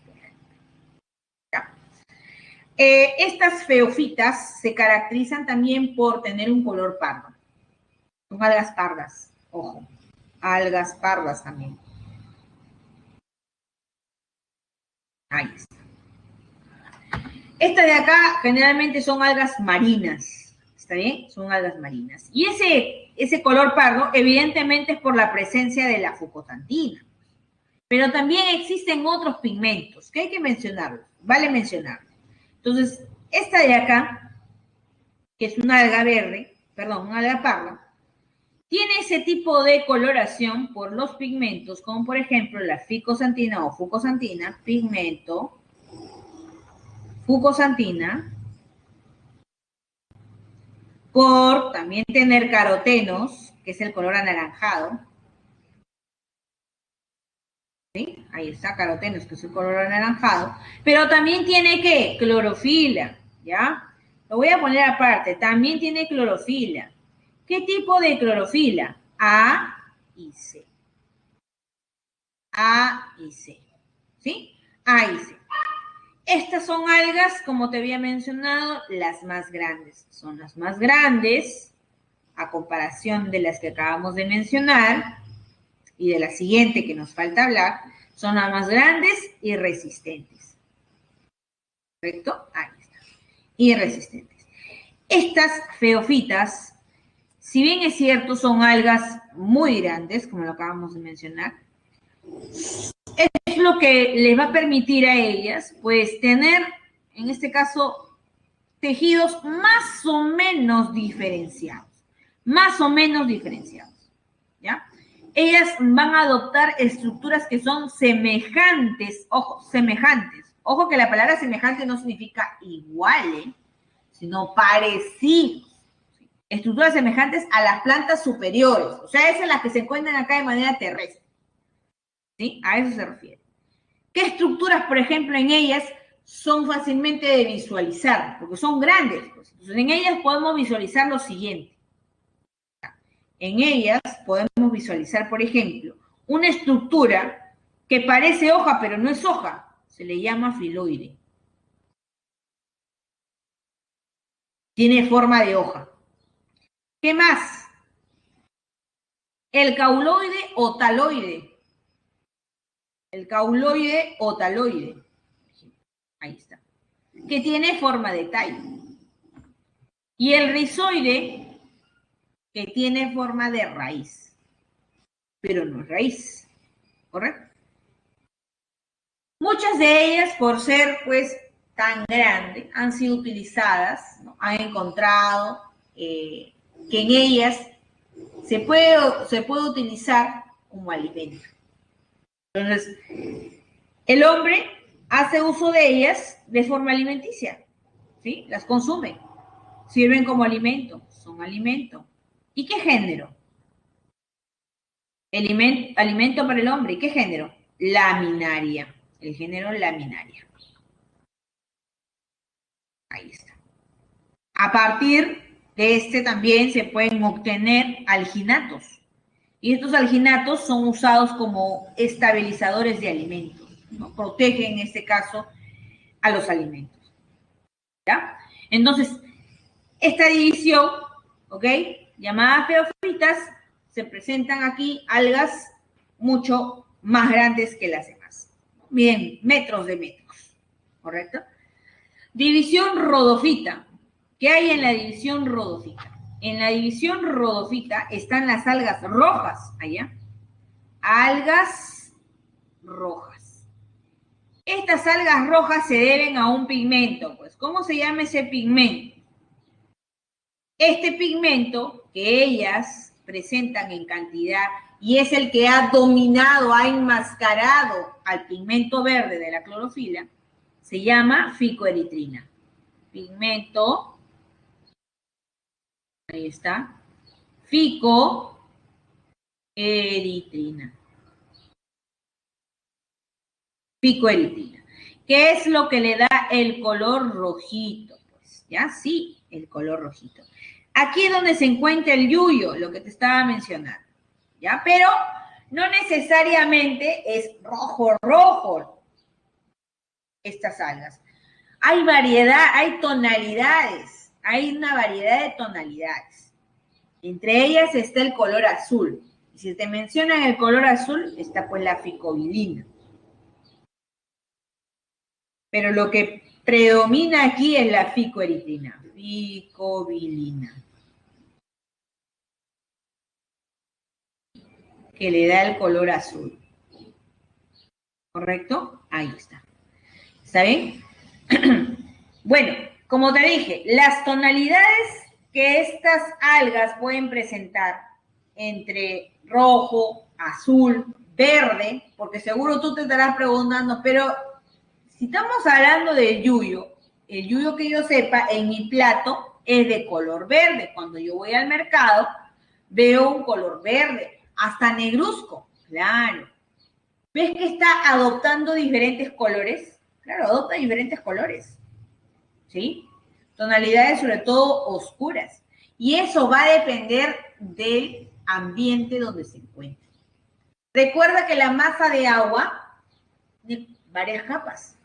S1: Estas feofitas se caracterizan también por tener un color pardo. Son algas pardas, ojo. Algas pardas también. Ahí está. Estas de acá generalmente son algas marinas. ¿Está bien? Son algas marinas. Y ese color pardo evidentemente es por la presencia de la fucosantina. Pero también existen otros pigmentos que hay que mencionarlos. Vale mencionarlos. Entonces, esta de acá, que es una alga verde, perdón, una alga parda, tiene ese tipo de coloración por los pigmentos, como por ejemplo la ficosantina o fucosantina, pigmento, fucosantina, por también tener carotenos, que es el color anaranjado. ¿Sí? Ahí está, carotenos, que es el color anaranjado. Pero también tiene, ¿qué? Clorofila, ¿ya? Lo voy a poner aparte. También tiene clorofila. ¿Qué tipo de clorofila? A y C. A y C. ¿Sí? A y C. Estas son algas, como te había mencionado, las más grandes. Son las más grandes a comparación de las que acabamos de mencionar y de la siguiente que nos falta hablar. Son las más grandes y resistentes. ¿Correcto? Ahí está. Y resistentes. Estas feofitas, si bien es cierto, son algas muy grandes, como lo acabamos de mencionar, es lo que les va a permitir a ellas, pues, tener, en este caso, tejidos más o menos diferenciados. Más o menos diferenciados. ¿Ya? Ellas van a adoptar estructuras que son semejantes, ojo, semejantes. Ojo que la palabra semejante no significa igual, sino parecidos. Estructuras semejantes a las plantas superiores. O sea, esas las que se encuentran acá de manera terrestre. ¿Sí? A eso se refiere. ¿Qué estructuras, por ejemplo, en ellas son fácilmente de visualizar? Porque son grandes. Pues. Entonces, en ellas podemos visualizar lo siguiente. En ellas podemos visualizar, por ejemplo, una estructura que parece hoja, pero no es hoja. Se le llama filoide. Tiene forma de hoja. ¿Qué más? El cauloide o taloide. El cauloide o taloide. Ahí está. Que tiene forma de tallo. Y el rizoide, que tiene forma de raíz. Pero no es raíz. ¿Correcto? Muchas de ellas, por ser, pues, tan grandes, han sido utilizadas, ¿no? Han encontrado que en ellas se puede utilizar como alimento. Entonces, el hombre hace uso de ellas de forma alimenticia, ¿sí? Las consume, sirven como alimento, son alimento. ¿Y qué género? Alimento para el hombre. ¿Y qué género? Laminaria. El género laminaria. Ahí está. A partir de este también se pueden obtener alginatos. Y estos alginatos son usados como estabilizadores de alimentos, ¿no? Protegen en este caso a los alimentos. ¿Ya? Entonces, esta división, ¿ok? Llamada feofitas, se presentan aquí algas mucho más grandes que las demás. Miden metros de metros, ¿correcto? División rodofita. ¿Qué hay en la división rodofita? En la división rodofita están las algas rojas, allá. Algas rojas. Estas algas rojas se deben a un pigmento, pues. ¿Cómo se llama ese pigmento? Este pigmento que ellas presentan en cantidad y es el que ha dominado, ha enmascarado al pigmento verde de la clorofila, se llama ficoeritrina. Pigmento, ahí está, ficoeritrina. Ficoeritrina. ¿Qué es lo que le da el color rojito? Pues, ¿ya? Sí, el color rojito. Aquí es donde se encuentra el yuyo, lo que te estaba mencionando, ¿ya? Pero no necesariamente es rojo estas algas. Hay variedad, hay tonalidades, hay una variedad de tonalidades. Entre ellas está el color azul. Y si te mencionan el color azul, está pues la ficobilina. Pero lo que predomina aquí es la ficoeritrina, ficobilina, que le da el color azul. ¿Correcto? Ahí está. ¿Está bien? Bueno, como te dije, las tonalidades que estas algas pueden presentar entre rojo, azul, verde, porque seguro tú te estarás preguntando, pero si estamos hablando del yuyo, el yuyo que yo sepa en mi plato es de color verde. Cuando yo voy al mercado, veo un color verde, hasta negruzco, claro. ¿Ves que está adoptando diferentes colores? Claro, adopta diferentes colores, ¿sí? Tonalidades sobre todo oscuras. Y eso va a depender del ambiente donde se encuentre. Recuerda que la masa de agua tiene varias capas.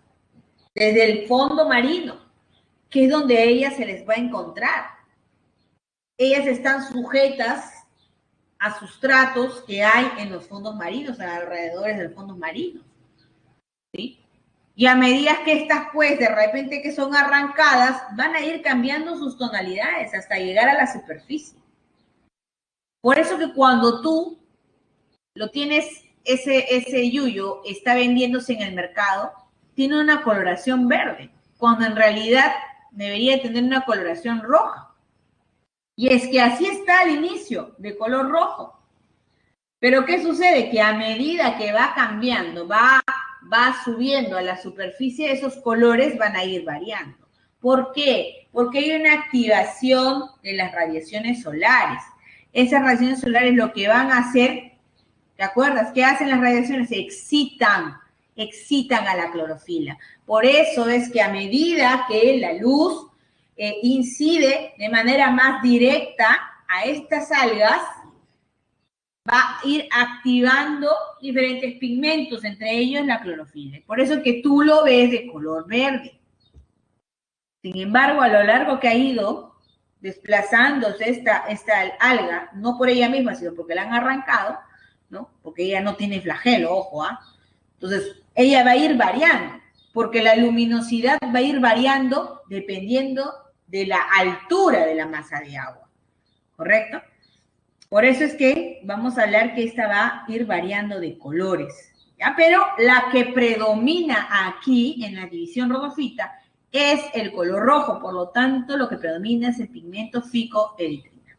S1: Desde el fondo marino, que es donde a ellas se les va a encontrar. Ellas están sujetas a sustratos que hay en los fondos marinos, alrededor de los fondos marinos, ¿sí? Y a medida que estas, pues, de repente que son arrancadas, van a ir cambiando sus tonalidades hasta llegar a la superficie. Por eso que cuando tú lo tienes, ese yuyo está vendiéndose en el mercado, tiene una coloración verde, cuando en realidad debería tener una coloración roja. Y es que así está al inicio, de color rojo. Pero ¿qué sucede? Que a medida que va cambiando, va subiendo a la superficie, esos colores van a ir variando. ¿Por qué? Porque hay una activación de las radiaciones solares. Esas radiaciones solares lo que van a hacer, ¿te acuerdas? ¿Qué hacen las radiaciones? Excitan a la clorofila. Por eso es que a medida que la luz incide de manera más directa a estas algas, va a ir activando diferentes pigmentos, entre ellos la clorofila. Por eso que tú lo ves de color verde. Sin embargo, a lo largo que ha ido desplazándose esta alga, no por ella misma, sino porque la han arrancado, ¿no? Porque ella no tiene flagelo, ojo, ¿ah? Entonces, ella va a ir variando, porque la luminosidad va a ir variando dependiendo de la altura de la masa de agua, ¿correcto? Por eso es que vamos a hablar que esta va a ir variando de colores, ¿ya? Pero la que predomina aquí en la división rodofita es el color rojo, por lo tanto lo que predomina es el pigmento ficoeritrina.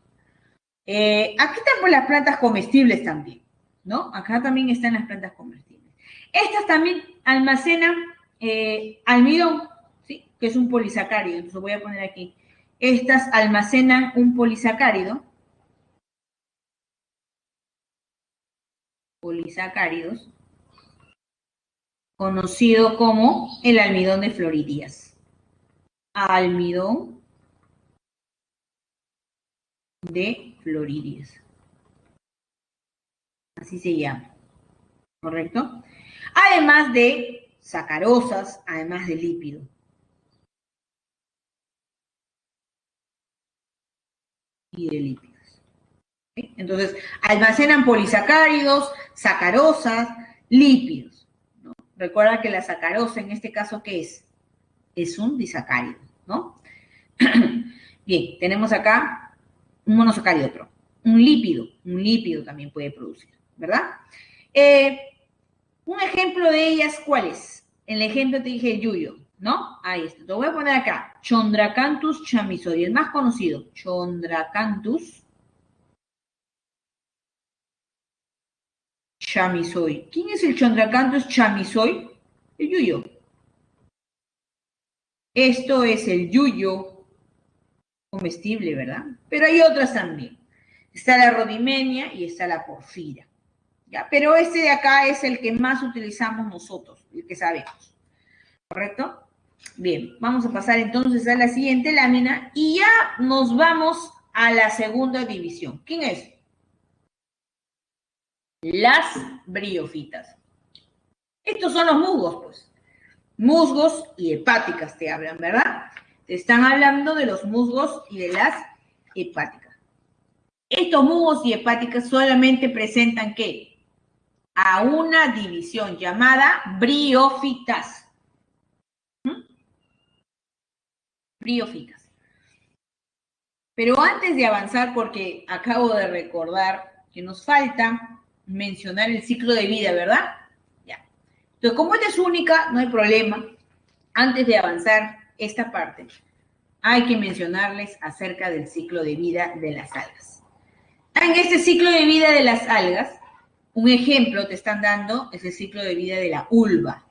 S1: Aquí están pues las plantas comestibles también, ¿no? Acá también están las plantas comestibles. Estas también almacenan almidón, ¿sí? Que es un polisacárido, entonces lo voy a poner aquí. Estas almacenan un polisacáridos, conocido como el almidón de Floridías. Almidón de Floridías. Así se llama, ¿correcto? Además de sacarosas, además de lípido. Y de lípidos. ¿Sí? Entonces, almacenan polisacáridos, sacarosas, lípidos, ¿no? Recuerda que la sacarosa en este caso, ¿qué es? Es un disacárido, ¿no? Bien, tenemos acá un monosacárido, otro. Un lípido también puede producir, ¿verdad? Un ejemplo de ellas, ¿cuál es? El ejemplo te dije el yuyo, ¿no? Ahí está. Te voy a poner acá. Chondracanthus chamisoide, el más conocido. Chondracanthus chamisoide. ¿Quién es el Chondracanthus chamisoide? El yuyo. Esto es el yuyo comestible, ¿verdad? Pero hay otras también. Está la rodimenia y está la porfira. ¿Ya? Pero este de acá es el que más utilizamos nosotros, el que sabemos. ¿Correcto? Bien, vamos a pasar entonces a la siguiente lámina y ya nos vamos a la segunda división. ¿Quién es? Las briofitas. Estos son los musgos, pues. Musgos y hepáticas te hablan, ¿verdad? Te están hablando de los musgos y de las hepáticas. Estos musgos y hepáticas solamente presentan, ¿qué? A una división llamada briofitas. Briofitas. Pero antes de avanzar, porque acabo de recordar que nos falta mencionar el ciclo de vida, ¿verdad? Ya. Entonces, como esta es única, no hay problema. Antes de avanzar esta parte, hay que mencionarles acerca del ciclo de vida de las algas. En este ciclo de vida de las algas, un ejemplo te están dando es el ciclo de vida de la ulva,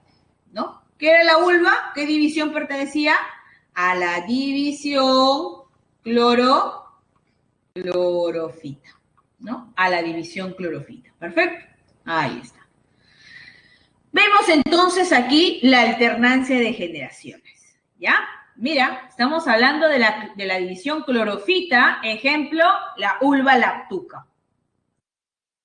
S1: ¿no? ¿Qué era la ulva? ¿Qué división pertenecía? A la división clorofita, ¿no? A la división clorofita. Perfecto. Ahí está. Vemos entonces aquí la alternancia de generaciones, ¿ya? Mira, estamos hablando de la división clorofita, ejemplo, la ulva lactuca.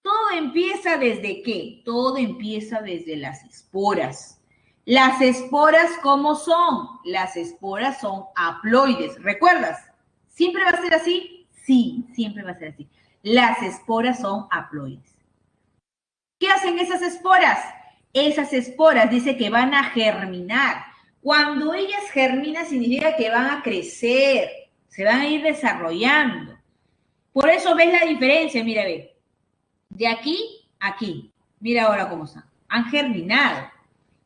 S1: Todo empieza desde ¿qué? Todo empieza desde las esporas. Las esporas, ¿cómo son? Las esporas son haploides. ¿Recuerdas? ¿Siempre va a ser así? Sí, siempre va a ser así. Las esporas son haploides. ¿Qué hacen esas esporas? Esas esporas dice que van a germinar. Cuando ellas germinan significa que van a crecer, se van a ir desarrollando. Por eso ves la diferencia, mira, ve. De aquí a aquí. Mira ahora cómo están. Han germinado.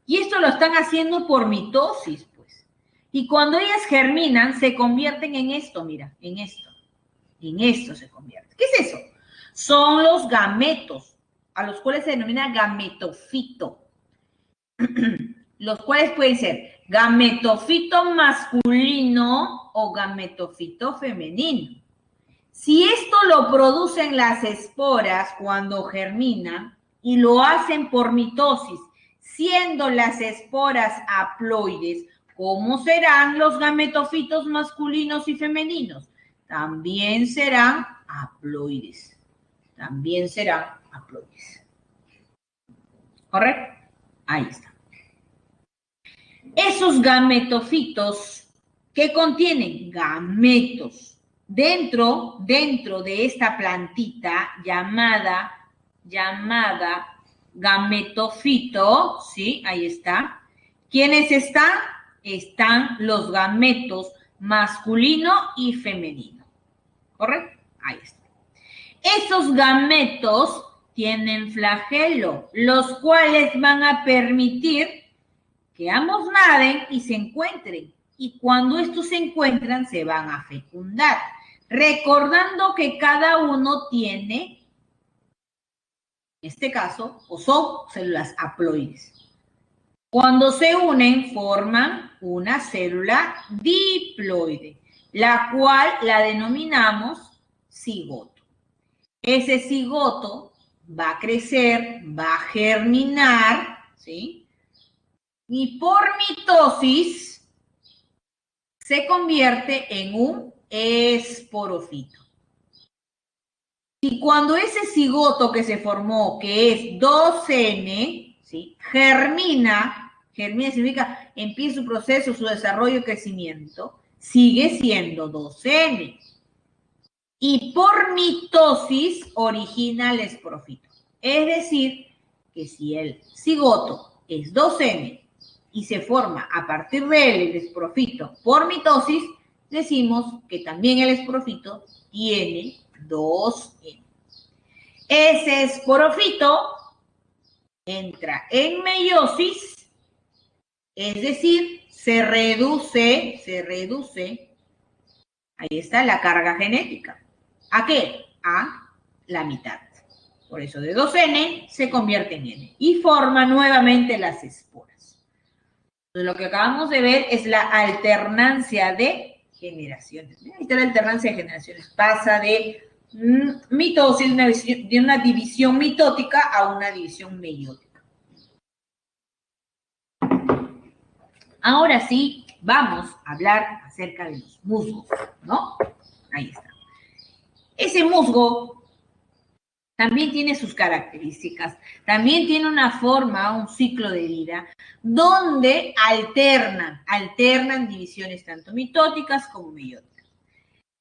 S1: Y esto lo están haciendo por mitosis, pues. Y cuando ellas germinan, se convierten en esto, mira, en esto. En esto se convierte. ¿Qué es eso? Son los gametos, a los cuales se denomina gametofito. Los cuales pueden ser gametofito masculino o gametofito femenino. Si esto lo producen las esporas cuando germinan y lo hacen por mitosis, siendo las esporas haploides, ¿cómo serán los gametofitos masculinos y femeninos? También serán haploides. También serán haploides. ¿Correcto? Ahí está. Esos gametofitos, ¿qué contienen? Gametos. Dentro de esta plantita llamada gametofito, ¿sí? Ahí está. ¿Quiénes están? Están los gametos masculino y femenino. ¿Correcto? Ahí está. Esos gametos tienen flagelo, los cuales van a permitir que ambos naden y se encuentren. Y cuando estos se encuentran, se van a fecundar. Recordando que cada uno tiene, en este caso, o son células haploides. Cuando se unen, forman una célula diploide, la cual la denominamos cigoto. Ese cigoto va a crecer, va a germinar, ¿sí? Y por mitosis se convierte en un esporofito. Y cuando ese cigoto que se formó, que es 2N, ¿sí? germina significa empieza su proceso, su desarrollo y crecimiento, sigue siendo 2N. Y por mitosis origina el esporofito. Es decir, que si el cigoto es 2N y se forma a partir de él el esporofito por mitosis, decimos que también el esporofito tiene 2N. Ese esporofito entra en meiosis, es decir, se reduce, ahí está la carga genética. ¿A qué? A la mitad. Por eso de 2N se convierte en N y forma nuevamente las esporas. Entonces, lo que acabamos de ver es la alternancia de generaciones. Ahí está la alternancia de generaciones. Pasa de mitosis, de una división mitótica a una división meiótica. Ahora sí, vamos a hablar acerca de los musgos, ¿no? Ahí está. Ese musgo también tiene sus características, también tiene una forma, un ciclo de vida, donde alternan divisiones tanto mitóticas como meióticas.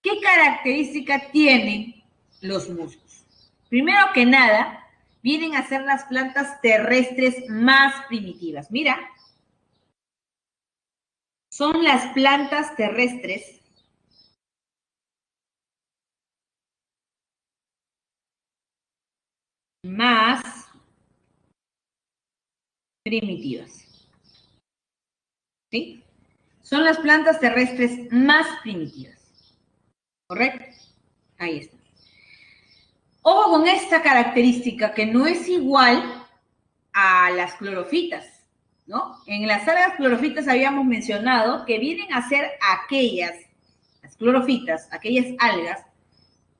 S1: ¿Qué características tienen los musgos? Primero que nada, vienen a ser las plantas terrestres más primitivas. Mira, son las plantas terrestres más primitivas. ¿Sí? Son las plantas terrestres más primitivas. ¿Correcto? Ahí está. Ojo con esta característica que no es igual a las clorofitas, ¿no? En las algas clorofitas habíamos mencionado que vienen a ser las clorofitas, aquellas algas,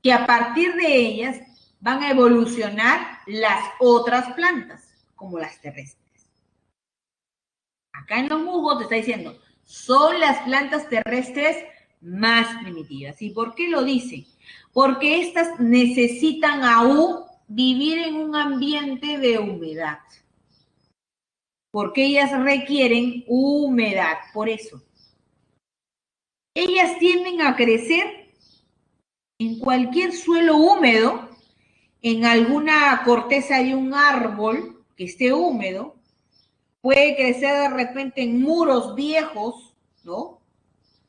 S1: que a partir de ellas van a evolucionar las otras plantas, como las terrestres. Acá en los musgos te está diciendo, son las plantas terrestres más primitivas. ¿Y por qué lo dice? Porque estas necesitan aún vivir en un ambiente de humedad. Porque ellas requieren humedad, por eso. Ellas tienden a crecer en cualquier suelo húmedo, en alguna corteza de un árbol que esté húmedo, puede crecer de repente en muros viejos, ¿no?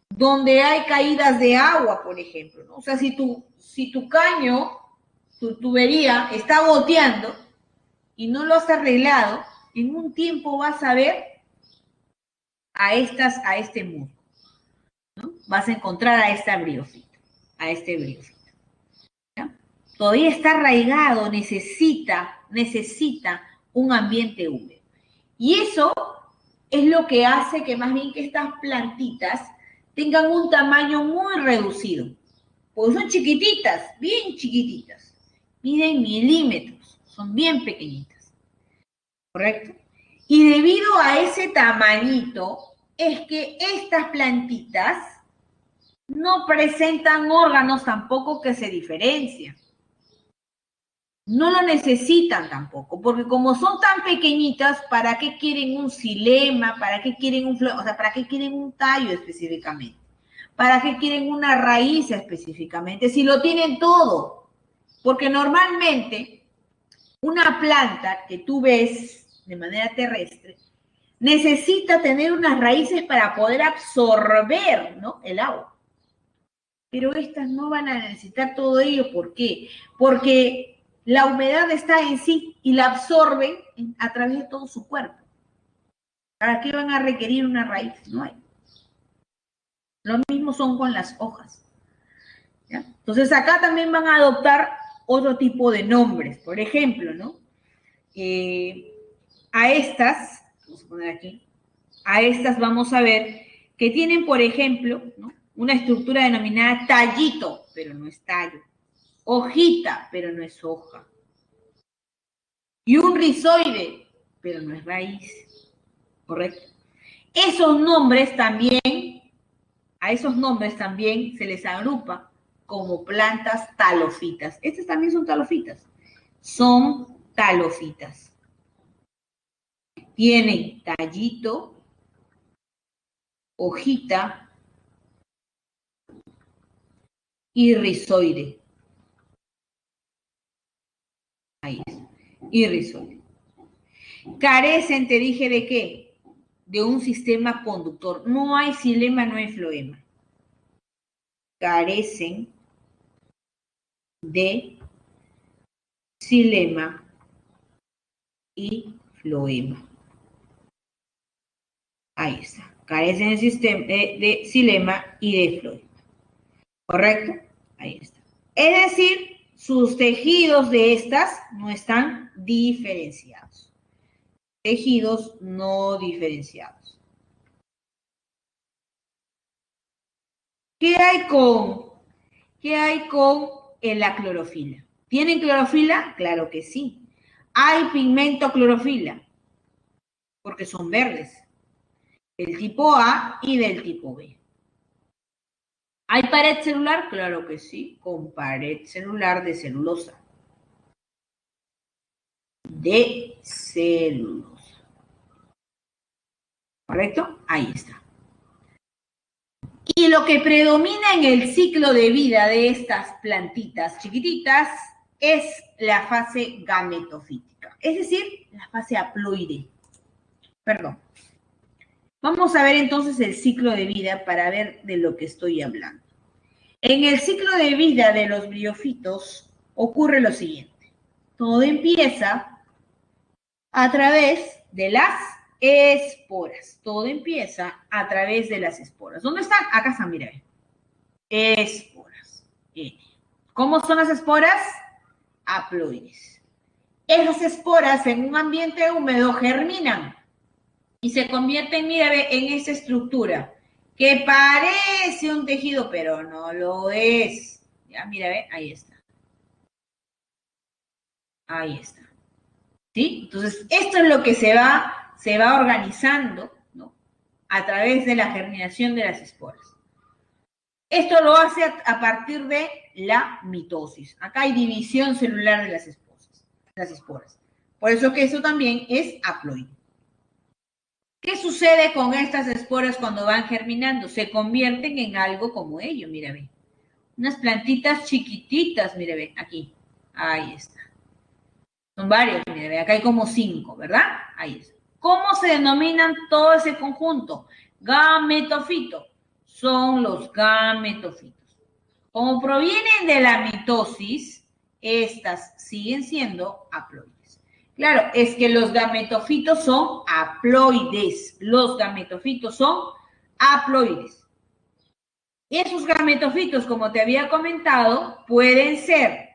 S1: Donde hay caídas de agua, por ejemplo, ¿no? O sea, si tu caño, tu tubería está goteando y no lo has arreglado, en un tiempo vas a ver a este muro, ¿no? Vas a encontrar a este briófito. ¿Ya? Todavía está arraigado, necesita un ambiente húmedo. Y eso es lo que hace que más bien que estas plantitas tengan un tamaño muy reducido. Porque son chiquititas, bien chiquititas. Miden milímetros, son bien pequeñitas. ¿Correcto? Y debido a ese tamañito, es que estas plantitas no presentan órganos tampoco que se diferencian. No lo necesitan tampoco, porque como son tan pequeñitas, ¿para qué quieren un xilema? ¿Para qué quieren ¿para qué quieren un tallo específicamente? ¿Para qué quieren una raíz específicamente? Si lo tienen todo. Porque normalmente una planta que tú ves de manera terrestre necesita tener unas raíces para poder absorber, ¿no?, el agua. Pero estas no van a necesitar todo ello. ¿Por qué? Porque la humedad está en sí y la absorben a través de todo su cuerpo. ¿Para qué van a requerir una raíz? No hay. Lo mismo son con las hojas. ¿Ya? Entonces acá también van a adoptar otro tipo de nombres. Por ejemplo, ¿no? A estas, vamos a poner aquí, a estas vamos a ver que tienen, por ejemplo, ¿no?, una estructura denominada tallito, pero no es tallo. Hojita, pero no es hoja. Y un rizoide, pero no es raíz. ¿Correcto? Esos nombres también, a esos nombres también se les agrupa como plantas talofitas. Estas también son talofitas. Son talofitas. Tienen tallito, hojita y rizoide. Ahí es. Y rizoide. Carecen, te dije, ¿de qué? De un sistema conductor. No hay xilema, no hay floema. Carecen de xilema y floema. Ahí está. Carecen de, sistema, de xilema y de floema. ¿Correcto? Ahí está. Es decir, sus tejidos de estas no están diferenciados. Tejidos no diferenciados. ¿Qué hay con la clorofila? ¿Tienen clorofila? Claro que sí. ¿Hay pigmento clorofila? Porque son verdes. Del tipo A y del tipo B. ¿Hay pared celular? Claro que sí, con pared celular de celulosa. De celulosa. ¿Correcto? Ahí está. Y lo que predomina en el ciclo de vida de estas plantitas chiquititas es la fase gametofítica, es decir, la fase haploide. Perdón. Vamos a ver entonces el ciclo de vida para ver de lo que estoy hablando. En el ciclo de vida de los briofitos ocurre lo siguiente. Todo empieza a través de las esporas. Todo empieza a través de las esporas. ¿Dónde están? Acá están, mira. Esporas. ¿Cómo son las esporas? Haploides. Esas esporas en un ambiente húmedo germinan y se convierten, mira, en esa estructura que parece un tejido, pero no lo es. Ya, mira, ve, ahí está. Ahí está. ¿Sí? Entonces, esto es lo que se va organizando, ¿no? A través de la germinación de las esporas. Esto lo hace a partir de la mitosis. Acá hay división celular de las esporas. Por eso que eso también es haploide. ¿Qué sucede con estas esporas cuando van germinando? Se convierten en algo como ello, mira, ve. Unas plantitas chiquititas, mira, ve, aquí. Ahí está. Son varios, mira, ve, acá hay como 5, ¿verdad? Ahí está. ¿Cómo se denominan todo ese conjunto? Gametofito. Son los gametofitos. Como provienen de la mitosis, estas siguen siendo haploides. Claro, es que los gametofitos son haploides. Los gametofitos son haploides. Esos gametofitos, como te había comentado, pueden ser,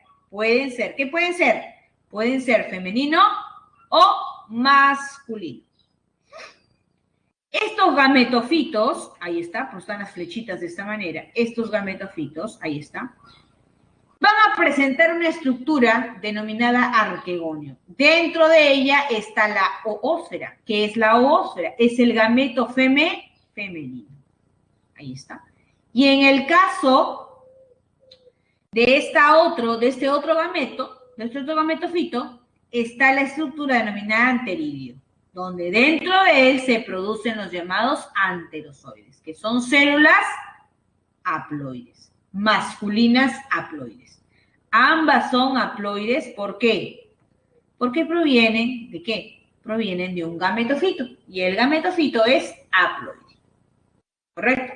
S1: ¿qué pueden ser? Pueden ser femenino o masculino. Estos gametofitos, ahí está, pues están las flechitas de esta manera, estos gametofitos, ahí está, van a presentar una estructura denominada arquegonio. Dentro de ella está la oósfera. ¿Qué es la oósfera? Es el gameto femenino. Ahí está. Y en el caso de este otro gametofito, está la estructura denominada anteridio, donde dentro de él se producen los llamados anterozoides, que son células haploides, masculinas haploides. Ambas son haploides, ¿por qué? Porque provienen ¿de qué? Provienen de un gametofito, y el gametofito es haploide. ¿Correcto?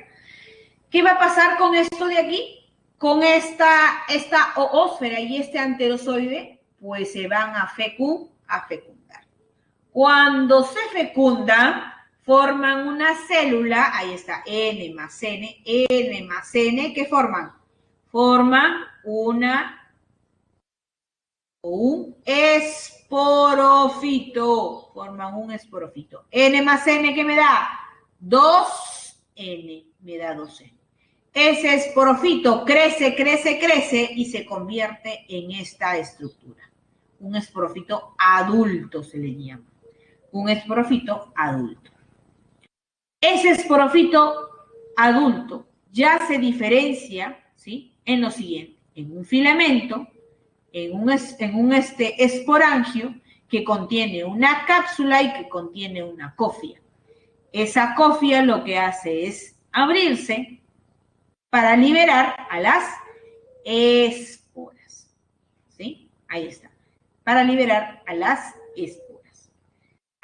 S1: ¿Qué va a pasar con esto de aquí? Con esta oósfera y este anterozoide, pues se van a fecundar. Cuando se fecundan, forman una célula, ahí está, N más N, ¿qué forman? Forman un esporofito, N más N, ¿qué me da? 2N, me da 2N. Ese esporofito crece y se convierte en esta estructura. Un esporofito adulto se le llama. Un esporofito adulto. Ese esporofito adulto ya se diferencia, ¿sí?, en lo siguiente: en un filamento, en un esporangio que contiene una cápsula y que contiene una cofia. Esa cofia lo que hace es abrirse para liberar a las esporas. ¿Sí? Ahí está. Para liberar a las esporas.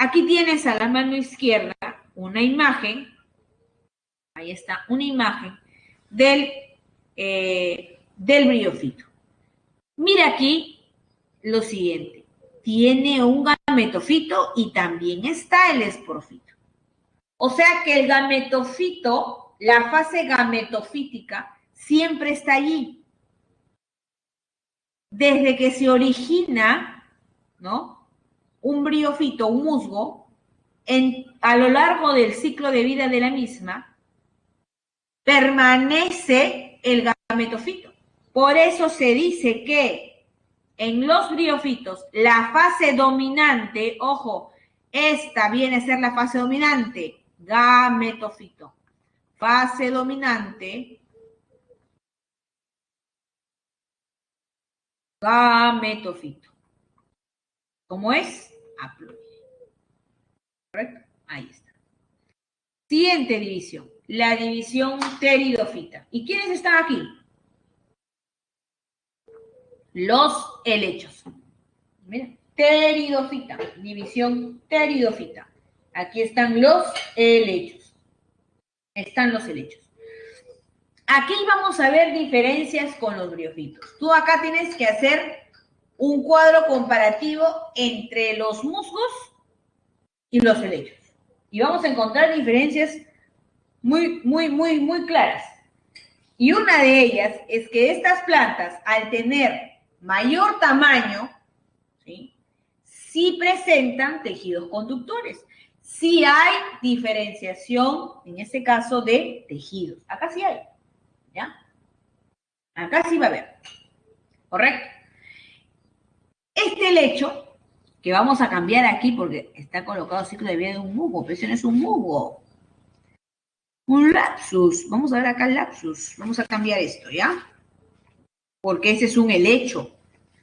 S1: Aquí tienes a la mano izquierda una imagen, ahí está, una imagen del briofito. Mira aquí lo siguiente, tiene un gametofito y también está el esporofito. O sea que el gametofito, la fase gametofítica, siempre está allí. Desde que se origina, ¿no?, un briofito, un musgo, a lo largo del ciclo de vida de la misma, permanece el gametofito. Por eso se dice que en los briofitos la fase dominante, ojo, esta viene a ser la fase dominante, gametofito. Fase dominante, gametofito. ¿Cómo es? Haploide. ¿Correcto? Ahí está. Siguiente división, la división pteridófita. ¿Y quiénes están aquí? Los helechos. Mira, pteridófita, división pteridófita. Aquí están los helechos. Están los helechos. Aquí vamos a ver diferencias con los briofitos. Tú acá tienes que hacer un cuadro comparativo entre los musgos y los helechos. Y vamos a encontrar diferencias muy claras. Y una de ellas es que estas plantas, al tener mayor tamaño, sí presentan tejidos conductores. Sí hay diferenciación, en este caso, de tejidos. Acá sí hay, ¿ya? Acá sí va a haber, ¿correcto? Este helecho, que vamos a cambiar aquí porque está colocado ciclo de vida de un musgo, pero ese no es un musgo. Un lapsus. Vamos a ver acá el lapsus. Vamos a cambiar esto, ¿ya? Porque ese es un helecho.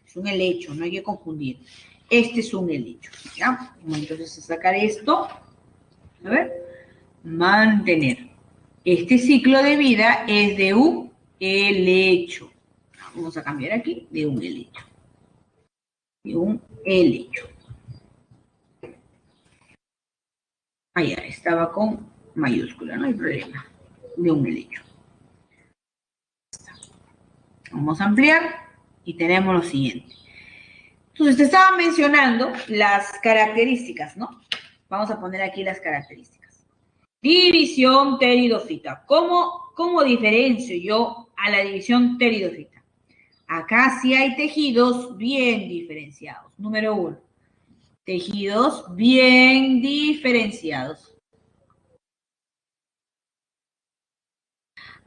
S1: Es un helecho, no hay que confundir. Este es un helecho, ¿ya? Entonces, a sacar esto. A ver. Mantener. Este ciclo de vida es de un helecho. Vamos a cambiar aquí de un helecho. De un helecho. Allá estaba con mayúscula, no hay problema. De un helecho. Vamos a ampliar y tenemos lo siguiente. Entonces, te estaba mencionando las características, ¿no? Vamos a poner aquí las características. División pteridófita. ¿Cómo diferencio yo a la división pteridófita? Acá sí hay tejidos bien diferenciados. Número 1. Tejidos bien diferenciados.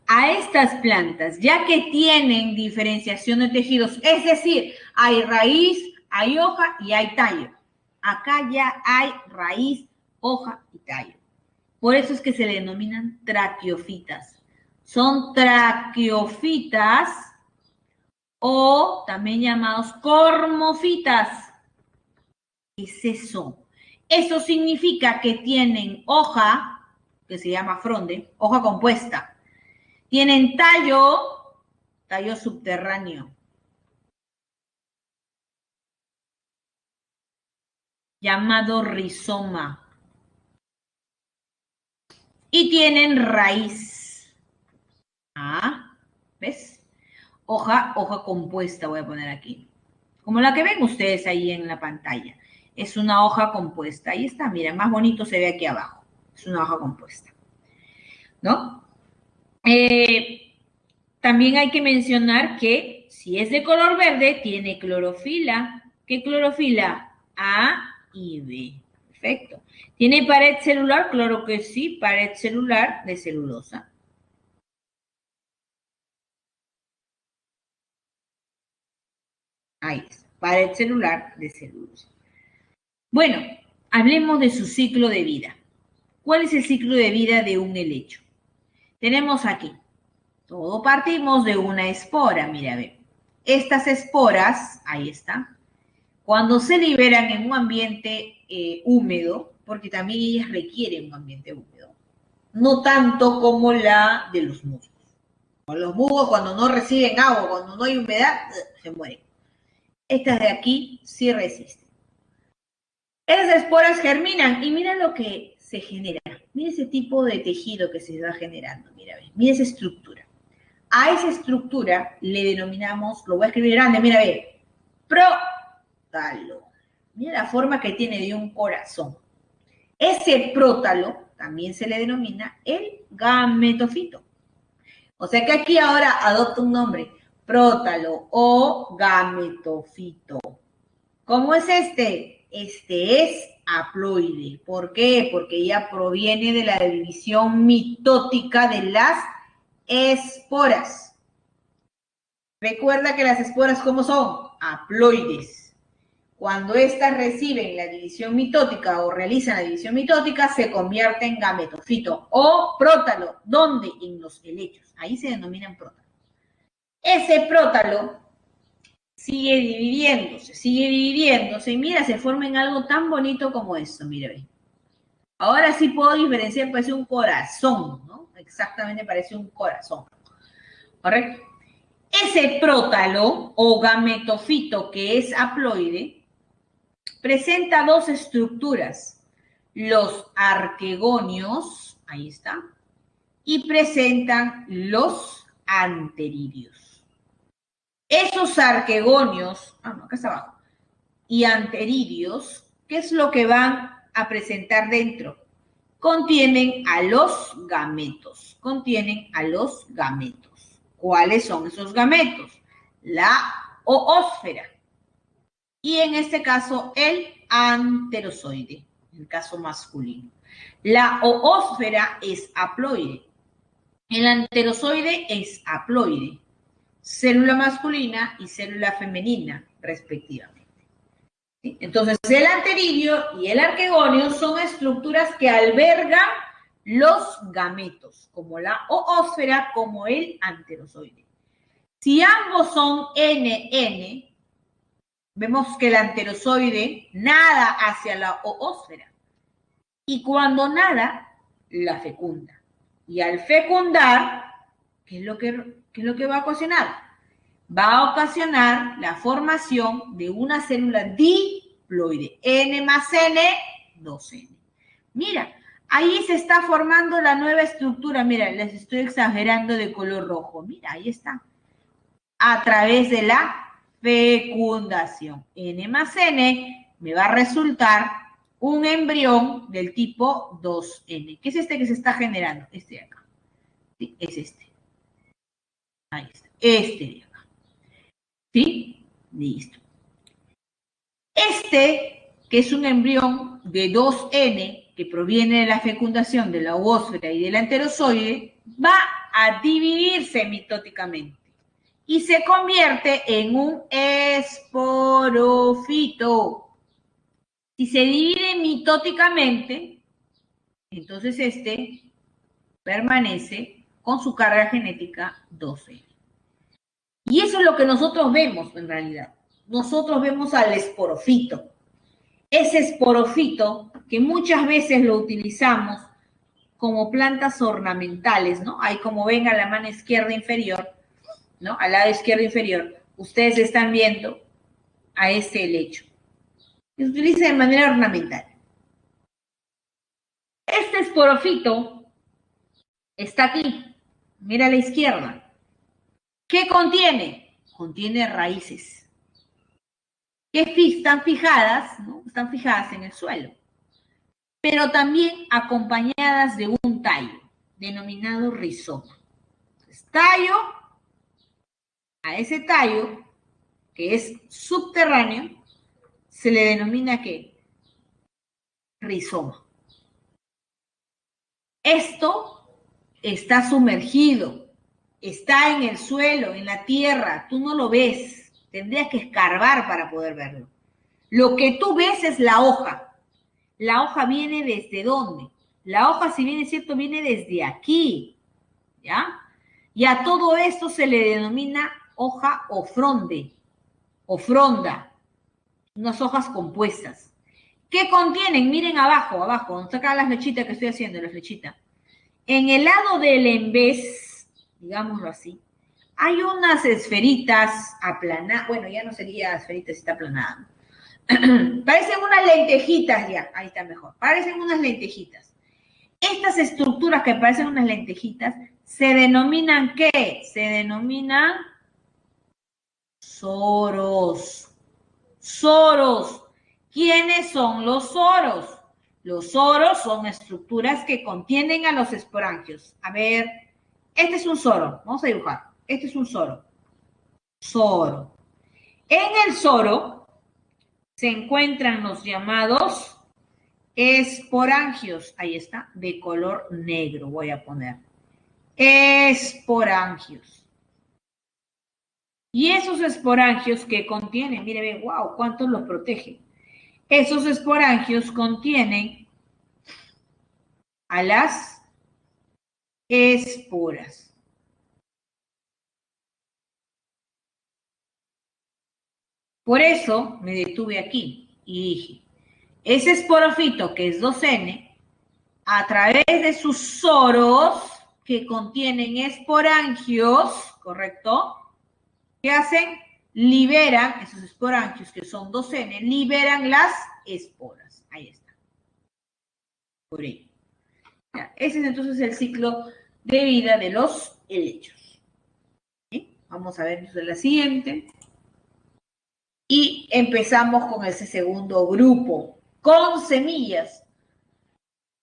S1: A estas plantas, ya que tienen diferenciación de tejidos, es decir, hay raíz, hay hoja y hay tallo. Acá ya hay raíz, hoja y tallo. Por eso es que se le denominan traqueofitas. Son traqueofitas o también llamados cormofitas. ¿Qué es eso? Eso significa que tienen hoja, que se llama fronde, hoja compuesta. Tienen tallo subterráneo, llamado rizoma. Y tienen raíz. ¿Ves? Hoja compuesta voy a poner aquí. Como la que ven ustedes ahí en la pantalla. Es una hoja compuesta. Ahí está, mira, más bonito se ve aquí abajo. Es una hoja compuesta. ¿No? También hay que mencionar que si es de color verde, tiene clorofila. ¿Qué clorofila? A y B. Perfecto. ¿Tiene pared celular? Claro que sí, pared celular de celulosa. Ahí está, pared celular de celulosa. Bueno, hablemos de su ciclo de vida. ¿Cuál es el ciclo de vida de un helecho? Tenemos aquí, todo partimos de una espora, mira, ve. Estas esporas, ahí está, cuando se liberan en un ambiente húmedo, porque también ellas requieren un ambiente húmedo, no tanto como la de los musgos. Los musgos cuando no reciben agua, cuando no hay humedad, se mueren. Estas de aquí sí resisten. Esas esporas germinan y mira lo que se genera. Mira ese tipo de tejido que se va generando. Mira esa estructura. A esa estructura le denominamos, lo voy a escribir grande, mira, ve, prótalo. Mira la forma que tiene de un corazón. Ese prótalo también se le denomina el gametofito. O sea que aquí ahora adopta un nombre, prótalo o gametofito. ¿Cómo es este? Este es haploide. ¿Por qué? Porque ya proviene de la división mitótica de las esporas. Recuerda que las esporas, ¿cómo son? Haploides. Cuando éstas reciben la división mitótica o realizan la división mitótica, se convierte en gametofito o prótalo. ¿Dónde? En los helechos. Ahí se denominan prótalo. Ese prótalo sigue dividiéndose. Y mira, se forma en algo tan bonito como esto. Mira, ve. Ahora sí puedo diferenciar, parece un corazón, ¿no? Exactamente parece un corazón. ¿Correcto? Ese prótalo o gametofito que es haploide presenta dos estructuras, los arquegonios, ahí está, y presentan los anteridios. Esos arquegonios, acá está abajo, y anteridios, ¿qué es lo que van a presentar dentro? Contienen a los gametos. ¿Cuáles son esos gametos? La oósfera. Y en este caso, el anterozoide, en el caso masculino. La oósfera es haploide. El anterozoide es haploide. Célula masculina y célula femenina, respectivamente. ¿Sí? Entonces, el anteridio y el arquegonio son estructuras que albergan los gametos, como la oósfera, como el anterozoide. Si ambos son NN, vemos que el anterozoide nada hacia la oósfera. Y cuando nada, la fecunda. Y al fecundar, ¿qué es lo que va a ocasionar? Va a ocasionar la formación de una célula diploide. N más N, 2N. Mira, ahí se está formando la nueva estructura. Mira, les estoy exagerando de color rojo. Mira, ahí está. A través de la fecundación. N más N me va a resultar un embrión del tipo 2N. ¿Qué es este que se está generando? Este de acá. Sí, es este. Ahí está. Este de acá. ¿Sí? Listo. Este, que es un embrión de 2N, que proviene de la fecundación de la oósfera y del anterozoide, va a dividirse mitóticamente y se convierte en un esporofito. Si se divide mitóticamente, entonces este permanece con su carga genética 2N. Y eso es lo que nosotros vemos en realidad. Nosotros vemos al esporofito. Ese esporofito que muchas veces lo utilizamos como plantas ornamentales, ¿no? Ahí como ven a la mano izquierda inferior, ¿no? Al lado izquierdo inferior, ustedes están viendo a este helecho. Se utiliza de manera ornamental. Este esporofito está aquí. Mira a la izquierda. ¿Qué contiene? Contiene raíces que están fijadas, ¿no? Están fijadas en el suelo, pero también acompañadas de un tallo denominado rizoma. Entonces, tallo, a ese tallo, que es subterráneo, se le denomina ¿qué? Rizoma. Esto está sumergido, está en el suelo, en la tierra, tú no lo ves, tendrías que escarbar para poder verlo. Lo que tú ves es la hoja. La hoja viene ¿desde dónde? La hoja, si bien es cierto, viene desde aquí, ¿ya? Y a todo esto se le denomina hoja o fronde, o fronda, unas hojas compuestas. ¿Qué contienen? Miren abajo, donde está acá la flechita que estoy haciendo, la flechita. En el lado del embés, digámoslo así, hay unas esferitas aplanadas, bueno, ya no sería esferitas, está aplanada. Parecen unas lentejitas ya, ahí está mejor. Parecen unas lentejitas. Estas estructuras que parecen unas lentejitas se denominan ¿qué? Se denominan soros. Soros. ¿Quiénes son los soros? Los soros son estructuras que contienen a los esporangios. A ver, este es un soro. Vamos a dibujar. Este es un soro. Soro. En el soro se encuentran los llamados esporangios. Ahí está, de color negro voy a poner. Esporangios. Y esos esporangios que contienen, mire, ve, wow, cuántos los protegen. Esos esporangios contienen a las esporas. Por eso me detuve aquí y dije, ese esporofito que es 2N, a través de sus soros que contienen esporangios, ¿correcto? ¿Qué hacen? Liberan, esos esporangios que son 2N, liberan las esporas. Ahí está. Por ello. Ya, ese es entonces el ciclo de vida de los helechos. ¿Sí? Vamos a ver la siguiente. Y empezamos con ese segundo grupo, con semillas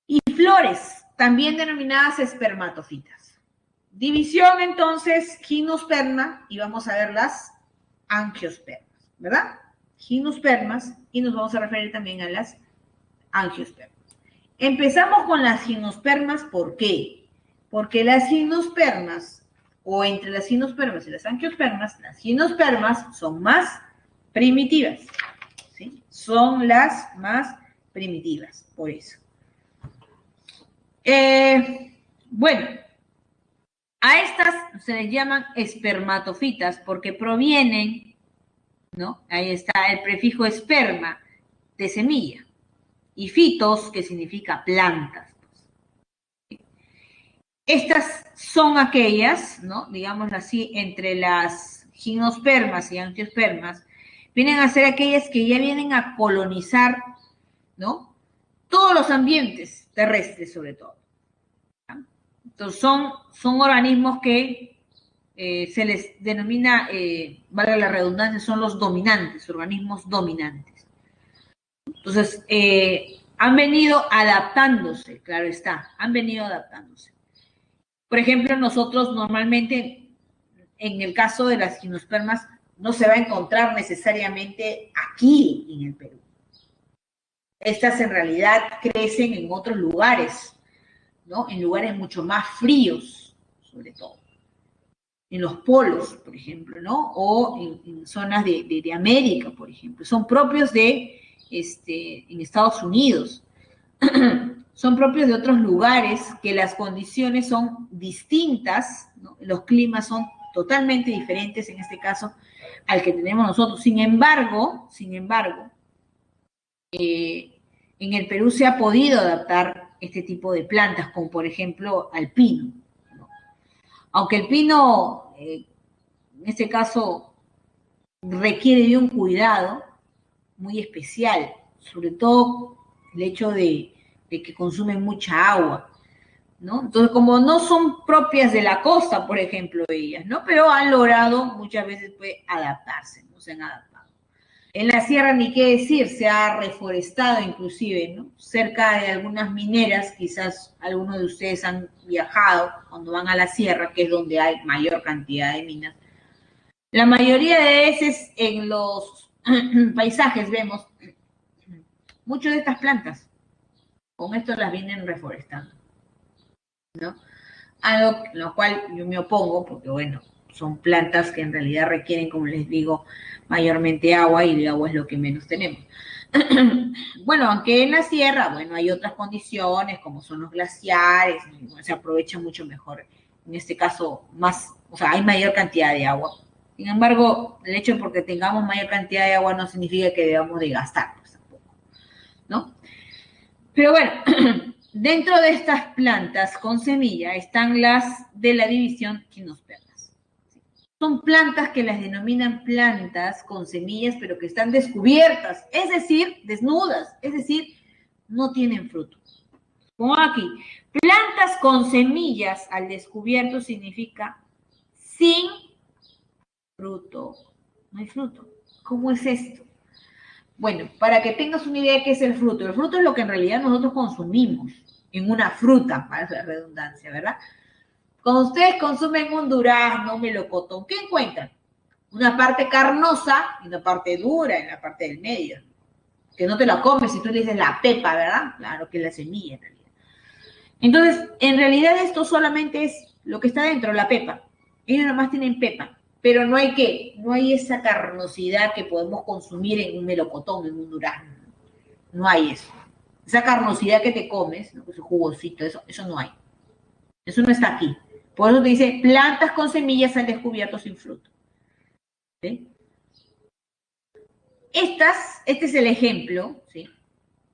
S1: y flores, también denominadas espermatofitas. División entonces, gimnosperma, y vamos a ver las angiospermas, ¿verdad? Gimnospermas, y nos vamos a referir también a las angiospermas. Empezamos con las gimnospermas, ¿por qué? Porque las gimnospermas, o entre las gimnospermas y las gimnospermas son más primitivas, ¿sí? Son las más primitivas, por eso. Bueno, a estas se les llaman espermatofitas porque provienen, ¿no? Ahí está el prefijo esperma, de semilla, y fitos, que significa plantas. Estas son aquellas, ¿no? Digámoslo así, entre las gimnospermas y angiospermas, vienen a ser aquellas que ya vienen a colonizar, ¿no? Todos los ambientes terrestres, sobre todo. ¿Ya? Entonces, son organismos que se les denomina, valga la redundancia, son los dominantes, organismos dominantes. Entonces, han venido adaptándose, claro está, han venido adaptándose. Por ejemplo, nosotros normalmente, en el caso de las gimnospermas, no se va a encontrar necesariamente aquí en el Perú. Estas en realidad crecen en otros lugares, ¿no? En lugares mucho más fríos, sobre todo. En los polos, por ejemplo, ¿no? O en zonas de América, por ejemplo. Son propios de, en Estados Unidos. Son propios de otros lugares que las condiciones son distintas, ¿no? Los climas son totalmente diferentes, en este caso, al que tenemos nosotros. Sin embargo, en el Perú se ha podido adaptar este tipo de plantas, como por ejemplo al pino, ¿no? Aunque el pino, en este caso, requiere de un cuidado muy especial, sobre todo el hecho de que consumen mucha agua, ¿no? Entonces, como no son propias de la costa, por ejemplo, ellas, ¿no? Pero han logrado muchas veces pues, adaptarse, ¿no? Se han adaptado. En la sierra, ni qué decir, se ha reforestado inclusive, ¿no? Cerca de algunas mineras, quizás algunos de ustedes han viajado cuando van a la sierra, que es donde hay mayor cantidad de minas. La mayoría de veces en los paisajes vemos muchas de estas plantas. Con esto las vienen reforestando, ¿no? A lo cual yo me opongo porque, bueno, son plantas que en realidad requieren, como les digo, mayormente agua y el agua es lo que menos tenemos. Bueno, aunque en la sierra, bueno, hay otras condiciones como son los glaciares, bueno, se aprovecha mucho mejor, en este caso, más, o sea, hay mayor cantidad de agua. Sin embargo, el hecho de porque tengamos mayor cantidad de agua no significa que debamos de gastar, pues, tampoco, ¿no? Pero bueno, dentro de estas plantas con semilla están las de la división gimnospermas. Son plantas que las denominan plantas con semillas, pero que están descubiertas, es decir, desnudas, es decir, no tienen fruto. Pongo aquí, plantas con semillas al descubierto significa sin fruto. No hay fruto. ¿Cómo es esto? Bueno, para que tengas una idea de qué es el fruto es lo que en realidad nosotros consumimos en una fruta, para la redundancia, ¿verdad? Cuando ustedes consumen un durazno, un melocotón, ¿qué encuentran? Una parte carnosa y una parte dura en la parte del medio. Que no te la comes si tú le dices la pepa, ¿verdad? Claro, que es la semilla en realidad. Entonces, en realidad esto solamente es lo que está dentro, la pepa. Ellos nomás tienen pepa. Pero no hay qué, no hay esa carnosidad que podemos consumir en un melocotón, en un durazno. No hay eso. Esa carnosidad que te comes, ¿no? Ese jugosito, eso no hay. Eso no está aquí. Por eso te dice, plantas con semillas al descubierto sin fruto. ¿Sí? Este es el ejemplo, ¿sí?,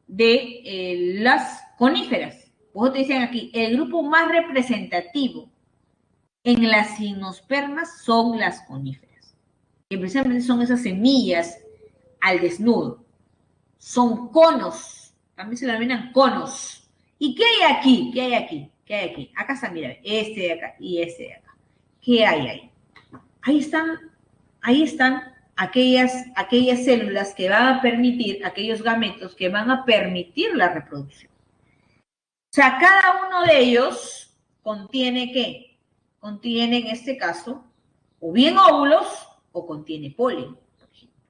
S1: de las coníferas. Por eso te dicen aquí, el grupo más representativo en las gimnospermas son las coníferas. Que precisamente son esas semillas al desnudo. Son conos, también se denominan conos. ¿Y qué hay aquí? ¿Qué hay aquí? ¿Qué hay aquí? Acá está, mira, este de acá y este de acá. ¿Qué hay ahí? Ahí están aquellas células que van a permitir, aquellos gametos que van a permitir la reproducción. O sea, cada uno de ellos contiene ¿qué? Contiene, en este caso, o bien óvulos o contiene polen, por ejemplo.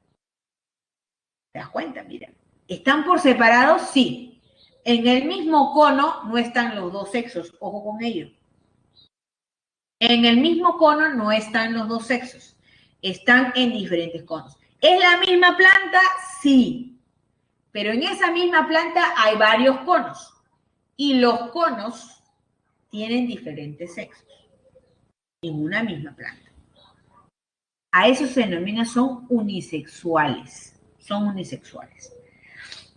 S1: ¿Te das cuenta? Mira. ¿Están por separado? Sí. En el mismo cono no están los dos sexos, ojo con ello. En el mismo cono no están los dos sexos, están en diferentes conos. ¿Es la misma planta? Sí, pero en esa misma planta hay varios conos y los conos tienen diferentes sexos en una misma planta. A eso se denomina, son unisexuales,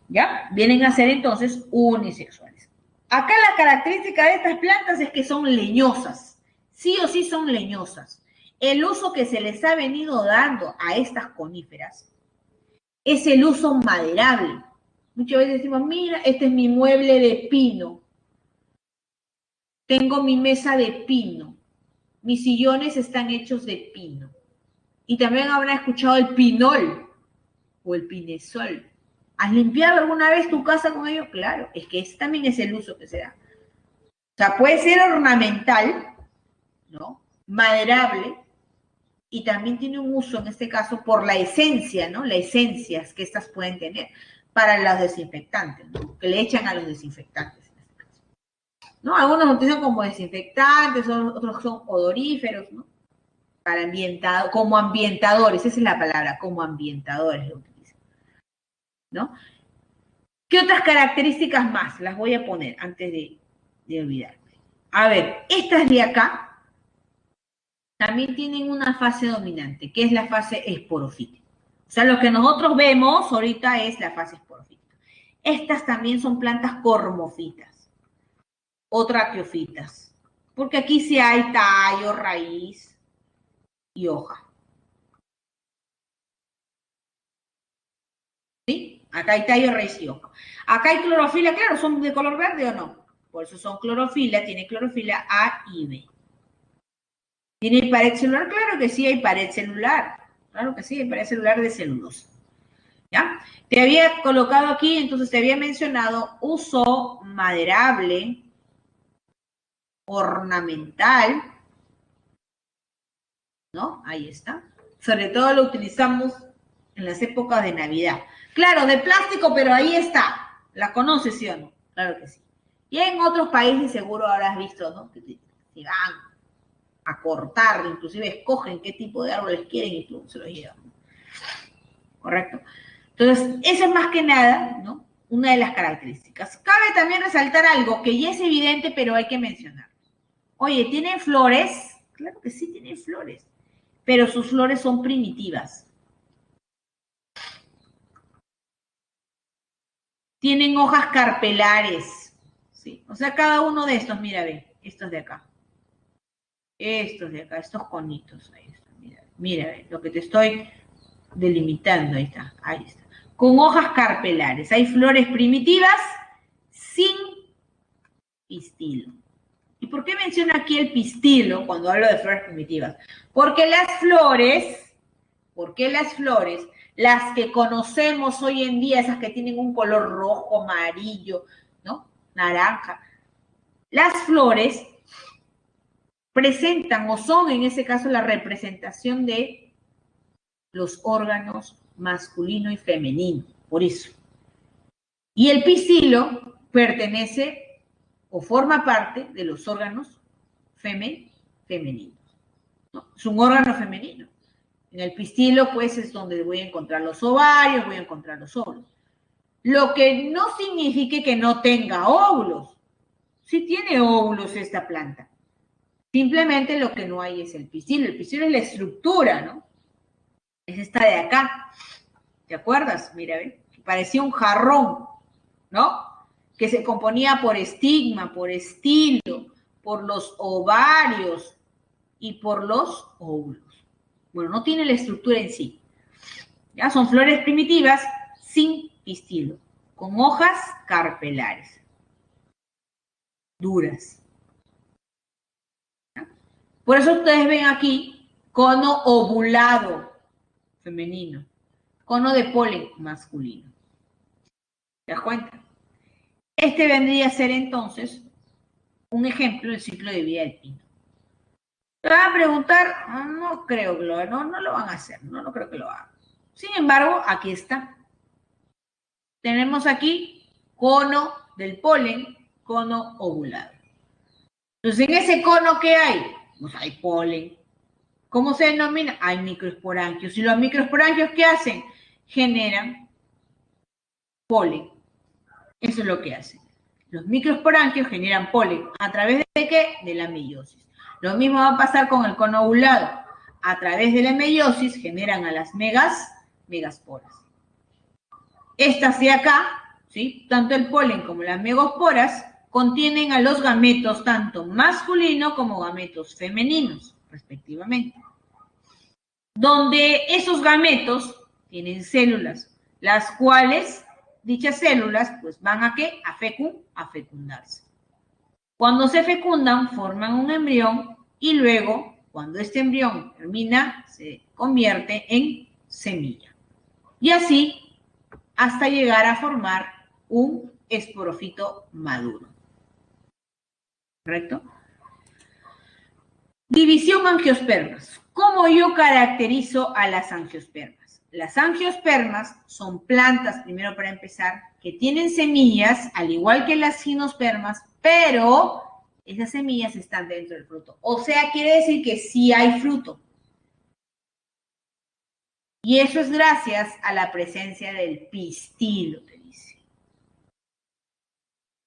S1: ¿ya? Vienen a ser entonces unisexuales. Acá la característica de estas plantas es que son leñosas, sí o sí son leñosas. El uso que se les ha venido dando a estas coníferas es el uso maderable. Muchas veces decimos, mira, este es mi mueble de pino, tengo mi mesa de pino, mis sillones están hechos de pino. Y también habrán escuchado el pinol o el pinesol. ¿Has limpiado alguna vez tu casa con ello? Claro, es que ese también es el uso que se da. O sea, puede ser ornamental, ¿no? Maderable, y también tiene un uso, en este caso, por la esencia, ¿no? Las esencias que estas pueden tener para los desinfectantes, ¿no? Que le echan a los desinfectantes, en este caso. ¿No? Algunos lo utilizan como desinfectantes, otros son odoríferos, ¿no? Para como ambientadores, esa es la palabra, como ambientadores lo utilizan, ¿no? ¿Qué otras características más? Las voy a poner antes de olvidarme. A ver, estas de acá también tienen una fase dominante, que es la fase esporofítica. O sea, lo que nosotros vemos ahorita es la fase esporofítica. Estas también son plantas cormofitas o traqueofitas, porque aquí sí hay tallo, raíz y hoja. ¿Sí? Acá hay tallo, raíz y hoja. Acá hay clorofila, claro, ¿son de color verde o no? Por eso son clorofila, tiene clorofila A y B. ¿Tiene pared celular? Claro que sí, hay pared celular. Claro que sí, hay pared celular de celulosa. ¿Ya? Te había colocado aquí, entonces te había mencionado uso maderable, ornamental, ¿no? Ahí está. Sobre todo lo utilizamos en las épocas de Navidad. Claro, de plástico, pero ahí está. ¿La conoces, sí o no? Claro que sí. Y en otros países seguro habrás visto, ¿no? Que te van a cortar, inclusive escogen qué tipo de árboles quieren y tú se los llevan. ¿Correcto? Entonces, eso es más que nada, ¿no? Una de las características. Cabe también resaltar algo que ya es evidente, pero hay que mencionar. Oye, ¿tienen flores? Claro que sí, tienen flores, pero sus flores son primitivas. Tienen hojas carpelares, ¿sí? O sea, cada uno de estos, mira, ve, estos de acá. Estos de acá, estos conitos, ahí están, mira. Mira, lo que te estoy delimitando, ahí está, ahí está. Con hojas carpelares. Hay flores primitivas sin pistilo. ¿Y por qué menciono aquí el pistilo cuando hablo de flores primitivas? Porque las flores, las que conocemos hoy en día, esas que tienen un color rojo, amarillo, ¿no? Naranja, las flores presentan o son en ese caso la representación de los órganos masculino y femenino, por eso. Y el pistilo pertenece o forma parte de los órganos femeninos, ¿no? Es un órgano femenino. En el pistilo, pues, es donde voy a encontrar los ovarios, voy a encontrar los óvulos. Lo que no significa que no tenga óvulos. Sí tiene óvulos esta planta. Simplemente lo que no hay es el pistilo. El pistilo es la estructura, ¿no? Es esta de acá. ¿Te acuerdas? Mira, ¿ven? Parecía un jarrón, ¿no? Que se componía por estigma, por estilo, por los ovarios y por los óvulos. Bueno, no tiene la estructura en sí. Ya son flores primitivas sin pistilo, con hojas carpelares, duras. ¿Ya? Por eso ustedes ven aquí cono ovulado femenino, cono de polen masculino. ¿Te das cuenta? Este vendría a ser entonces un ejemplo del ciclo de vida del pino. Te van a preguntar, no creo que lo hagan, no lo van a hacer, no creo que lo hagan. Sin embargo, aquí está. Tenemos aquí cono del polen, cono ovulado. Entonces, en ese cono, ¿qué hay? Pues hay polen. ¿Cómo se denomina? Hay microesporangios. ¿Y los microesporangios qué hacen? Generan polen. Eso es lo que hacen. Los microesporangios generan polen. ¿A través de qué? De la meiosis. Lo mismo va a pasar con el cono ovulado. A través de la meiosis generan a las megasporas. Estas de acá, ¿sí? Tanto el polen como las megasporas contienen a los gametos tanto masculinos como gametos femeninos, respectivamente. Donde esos gametos tienen células, las cuales dichas células pues van a ¿qué? A fecundarse. Cuando se fecundan, forman un embrión y luego, cuando este embrión termina, se convierte en semilla. Y así hasta llegar a formar un esporofito maduro. ¿Correcto? División angiospermas. ¿Cómo yo caracterizo a las angiospermas? Las angiospermas son plantas, primero para empezar, que tienen semillas, al igual que las gimnospermas, pero esas semillas están dentro del fruto. O sea, quiere decir que sí hay fruto. Y eso es gracias a la presencia del pistilo, te dice.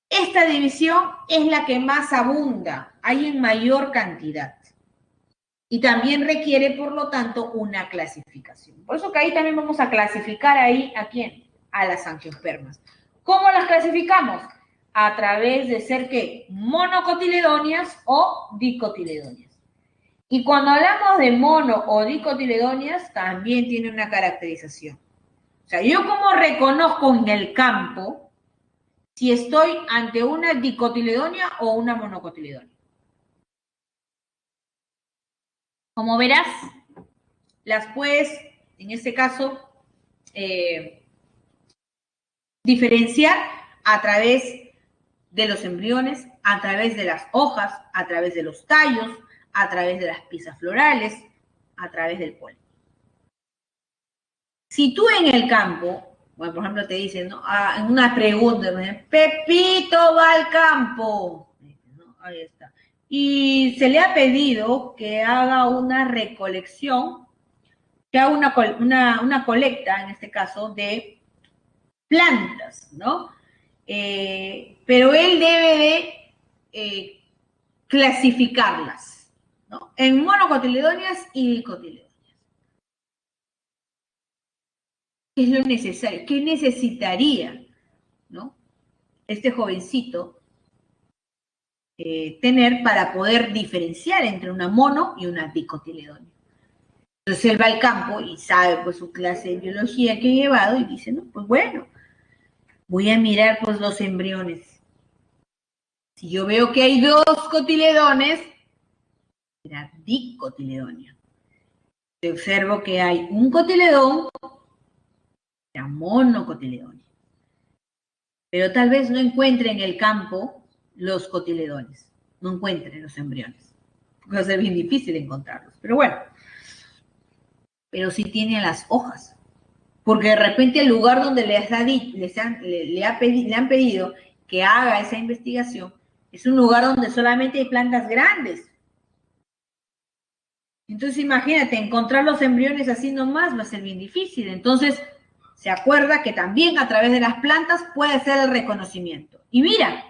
S1: Esta división es la que más abunda, hay en mayor cantidad. Y también requiere, por lo tanto, una clasificación. Por eso que ahí también vamos a clasificar ahí, ¿a quién? A las angiospermas. ¿Cómo las clasificamos? A través de ser, ¿qué? Monocotiledóneas o dicotiledóneas. Y cuando hablamos de mono o dicotiledóneas, también tiene una caracterización. O sea, yo como reconozco en el campo si estoy ante una dicotiledónea o una monocotiledónea. Como verás, las puedes, en este caso, diferenciar a través de los embriones, a través de las hojas, a través de los tallos, a través de las piezas florales, a través del polen. Si tú en el campo, bueno, por ejemplo, te dicen, ¿no? En una pregunta, Pepito va al campo, ¿no? Ahí está. Y se le ha pedido que haga una recolección, que haga una colecta, en este caso, de plantas, ¿no? Pero él debe de clasificarlas, ¿no? En monocotiledóneas y dicotiledóneas. ¿Qué es lo necesario? ¿Qué necesitaría, ¿no? Este jovencito tener para poder diferenciar entre una mono y una dicotiledónea? Entonces él va al campo y sabe pues su clase de biología que ha llevado y dice, no, pues bueno, voy a mirar pues los embriones. Si yo veo que hay 2 cotiledones, será dicotiledonea. Si observo que hay un cotiledón, será monocotiledonea. Pero tal vez no encuentre en el campo los cotiledones, no encuentre los embriones. Va a ser bien difícil encontrarlos, pero bueno. Pero sí tiene las hojas. Porque de repente el lugar donde le han pedido que haga esa investigación es un lugar donde solamente hay plantas grandes. Entonces imagínate, encontrar los embriones así nomás va a ser bien difícil. Entonces se acuerda que también a través de las plantas puede ser el reconocimiento. Y mira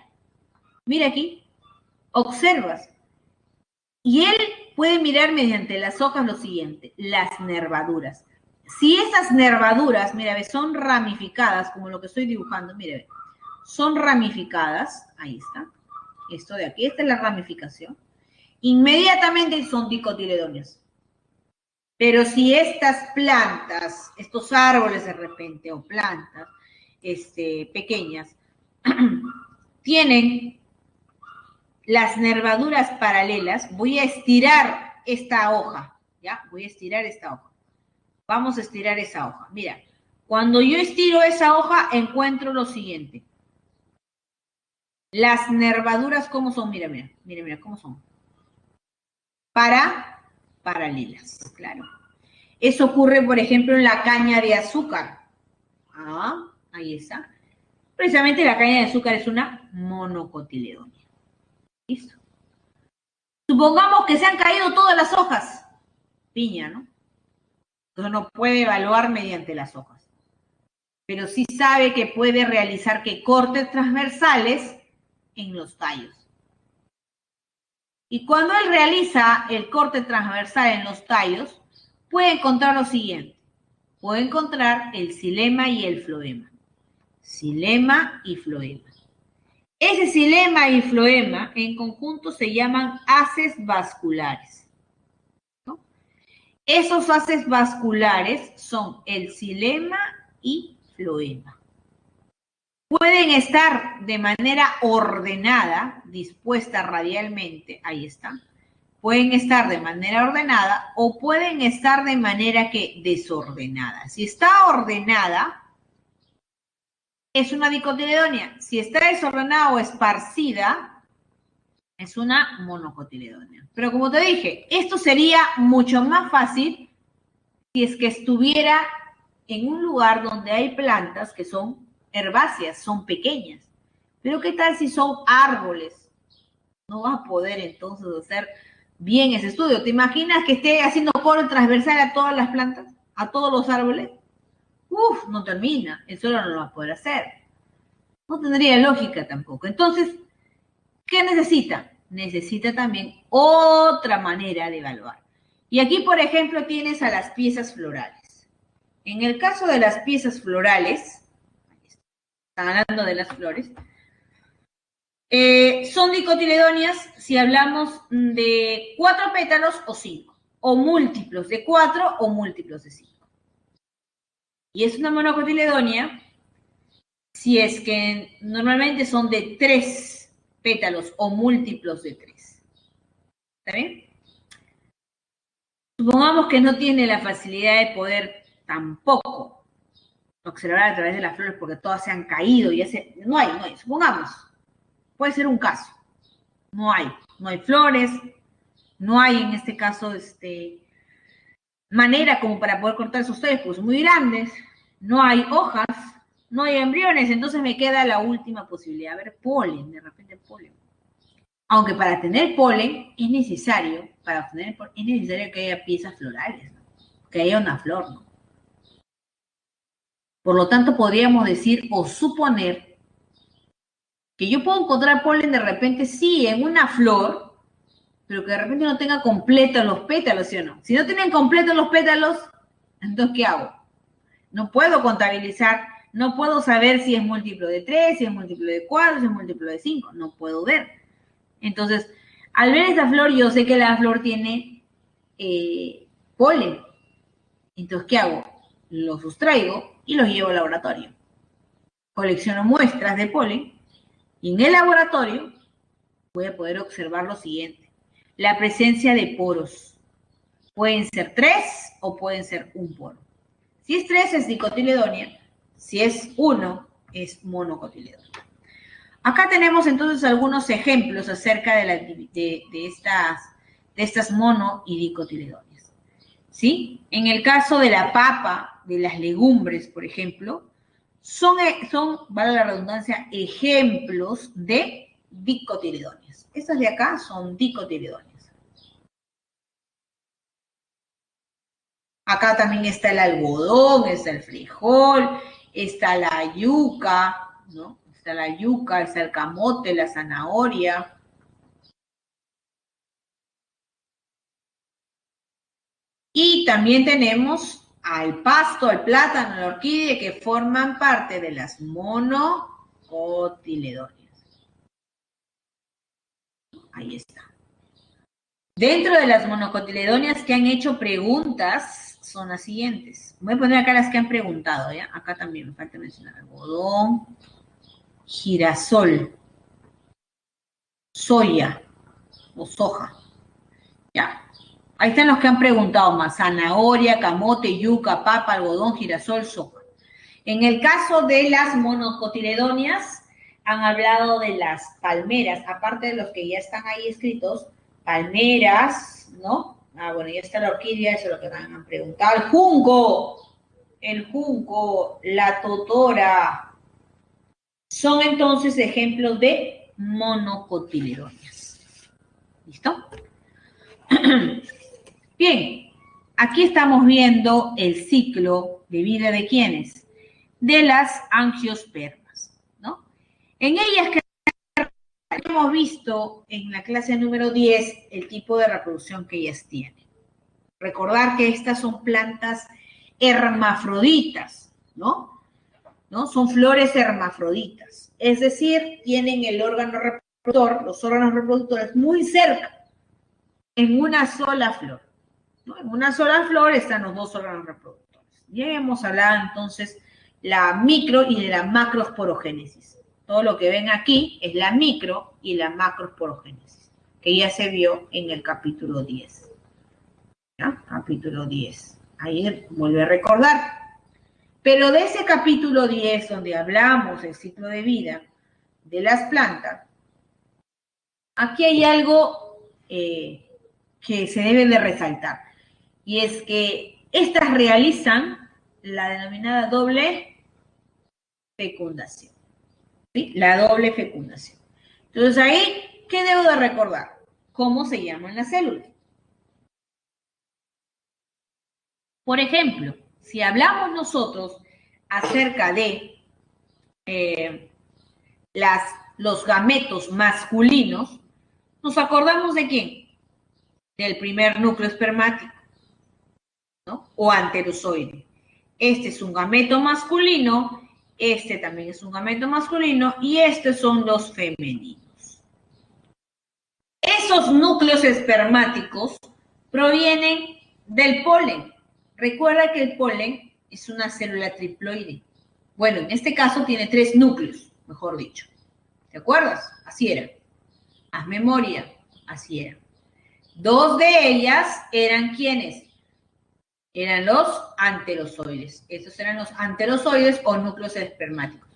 S1: aquí, observas. Y él puede mirar mediante las hojas lo siguiente, las nervaduras. Si esas nervaduras, mira, son ramificadas, como lo que estoy dibujando, mire, son ramificadas, ahí está, esto de aquí, esta es la ramificación, inmediatamente son dicotiledóneas. Pero si estas plantas, estos árboles de repente, o plantas pequeñas, tienen las nervaduras paralelas, voy a estirar esta hoja, ¿ya? Voy a estirar esta hoja. Vamos a estirar esa hoja. Mira, cuando yo estiro esa hoja, encuentro lo siguiente. Las nervaduras, ¿cómo son? Mira, ¿cómo son? Paralelas, claro. Eso ocurre, por ejemplo, en la caña de azúcar. Ah, ahí está. Precisamente la caña de azúcar es una monocotiledonea. Listo. Supongamos que se han caído todas las hojas. Piña, ¿no? Entonces no puede evaluar mediante las hojas. Pero sí sabe que puede realizar cortes transversales en los tallos. Y cuando él realiza el corte transversal en los tallos, puede encontrar lo siguiente. Puede encontrar el xilema y el floema. Xilema y floema. Ese xilema y floema en conjunto se llaman haces vasculares. ¿No? Esos haces vasculares son el xilema y floema. Pueden estar de manera ordenada, dispuesta radialmente, ahí está. Pueden estar de manera ordenada o pueden estar de manera desordenada. Si está ordenada, es una dicotiledonea. Si está desordenada o esparcida, es una monocotiledonea. Pero como te dije, esto sería mucho más fácil si es que estuviera en un lugar donde hay plantas que son herbáceas, son pequeñas. Pero ¿qué tal si son árboles? No vas a poder entonces hacer bien ese estudio. ¿Te imaginas que esté haciendo corte transversal a todas las plantas, a todos los árboles? Uf, no termina, el suelo no lo va a poder hacer. No tendría lógica tampoco. Entonces, ¿qué necesita? Necesita también otra manera de evaluar. Y aquí, por ejemplo, tienes a las piezas florales. En el caso de las piezas florales, están hablando de las flores, son dicotiledóneas si hablamos de 4 pétalos o 5, o múltiplos de 4 o múltiplos de 5. Y es una monocotiledónea si es que normalmente son de 3 pétalos o múltiplos de 3. ¿Está bien? Supongamos que no tiene la facilidad de poder tampoco observar a través de las flores porque todas se han caído y no hay, supongamos, puede ser un caso, no hay flores, no hay en este caso manera como para poder cortar esos tallos porque son muy grandes, no hay hojas, no hay embriones, entonces me queda la última posibilidad, a ver, polen, de repente polen. Aunque para tener polen es necesario, que haya piezas florales, ¿no? Que haya una flor, ¿no? Por lo tanto, podríamos decir o suponer que yo puedo encontrar polen de repente, sí, en una flor, pero que de repente no tenga completos los pétalos, ¿sí o no? Si no tienen completos los pétalos, entonces, ¿qué hago? No puedo contabilizar, no puedo saber si es múltiplo de 3, si es múltiplo de 4, si es múltiplo de 5, no puedo ver. Entonces, al ver esa flor, yo sé que la flor tiene polen, Entonces, ¿qué hago? Los sustraigo y los llevo al laboratorio. Colecciono muestras de polen y en el laboratorio voy a poder observar lo siguiente. La presencia de poros. Pueden ser 3 o pueden ser un poro. Si es 3 es dicotiledonia, si es 1 es monocotiledonia. Acá tenemos entonces algunos ejemplos acerca de estas mono y dicotiledonias. ¿Sí? En el caso de la papa, de las legumbres, por ejemplo, son, vale la redundancia, ejemplos de dicotiledonias. Estas de acá son dicotiledonias. Acá también está el algodón, está el frijol, está la yuca, ¿no? Está la yuca, está el camote, la zanahoria. Y también tenemos al pasto, al plátano, a la orquídea, que forman parte de las monocotiledonias. Ahí está. Dentro de las monocotiledonias que han hecho preguntas son las siguientes. Voy a poner acá las que han preguntado, ¿ya? Acá también me falta mencionar algodón, girasol, soya o soja. Ya. Ahí están los que han preguntado más. Zanahoria, camote, yuca, papa, algodón, girasol, soja. En el caso de las monocotiledonias, han hablado de las palmeras, aparte de los que ya están ahí escritos, palmeras, ¿no? Ah, bueno, ya está la orquídea, eso es lo que me han preguntado. El junco, la totora, son entonces ejemplos de monocotiledonias. ¿Listo? Bien, aquí estamos viendo el ciclo de vida de ¿quiénes? De las angiospermas, ¿no? En ellas que hemos visto en la clase número 10 el tipo de reproducción que ellas tienen. Recordar que estas son plantas hermafroditas, ¿no? Son flores hermafroditas, es decir, tienen el órgano reproductor, los órganos reproductores muy cerca, en una sola flor, ¿no? En una sola flor están los dos órganos reproductores. Ya hemos hablado entonces la micro y de la macrosporogénesis. Todo lo que ven aquí es la micro y la macrosporogénesis, que ya se vio en el capítulo 10. ¿Ya? Capítulo 10. Ahí vuelve a recordar. Pero de ese capítulo 10, donde hablamos del ciclo de vida de las plantas, aquí hay algo que se debe de resaltar. Y es que estas realizan la denominada doble fecundación. ¿Sí? La doble fecundación. Entonces ahí, ¿qué debo de recordar? ¿Cómo se llaman las células? Por ejemplo, si hablamos nosotros acerca de los gametos masculinos, ¿nos acordamos de quién? Del primer núcleo espermático, ¿no? O anterozoide. Este es un gameto masculino, este también es un gameto masculino y estos son los femeninos. Esos núcleos espermáticos provienen del polen. Recuerda que el polen es una célula triploide. Bueno, en este caso tiene 3 núcleos, mejor dicho. ¿Te acuerdas? Así era. Haz memoria. Así era. 2 de ellas eran ¿quiénes? Eran los anterozoides. Estos eran los anterozoides o núcleos espermáticos.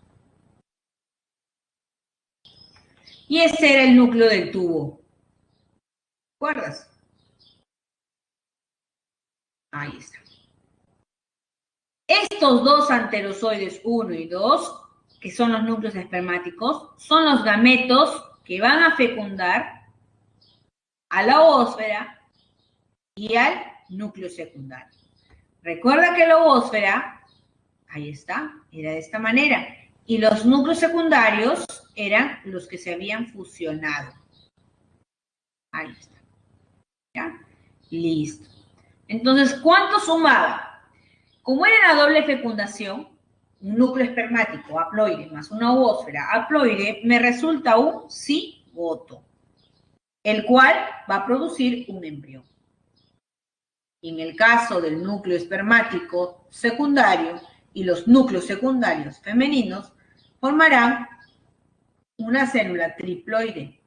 S1: Y ese era el núcleo del tubo. ¿Te acuerdas? Ahí está. Estos 2 anterozoides 1 y 2, que son los núcleos espermáticos, son los gametos que van a fecundar a la oósfera y al núcleo secundario. Recuerda que la oósfera, ahí está, era de esta manera. Y los núcleos secundarios eran los que se habían fusionado. Ahí está. ¿Ya? Listo. Entonces, ¿cuánto sumaba? Como era la doble fecundación, un núcleo espermático haploide más una oósfera haploide, me resulta un cigoto, el cual va a producir un embrión. En el caso del núcleo espermático secundario y los núcleos secundarios femeninos, formarán una célula triploide,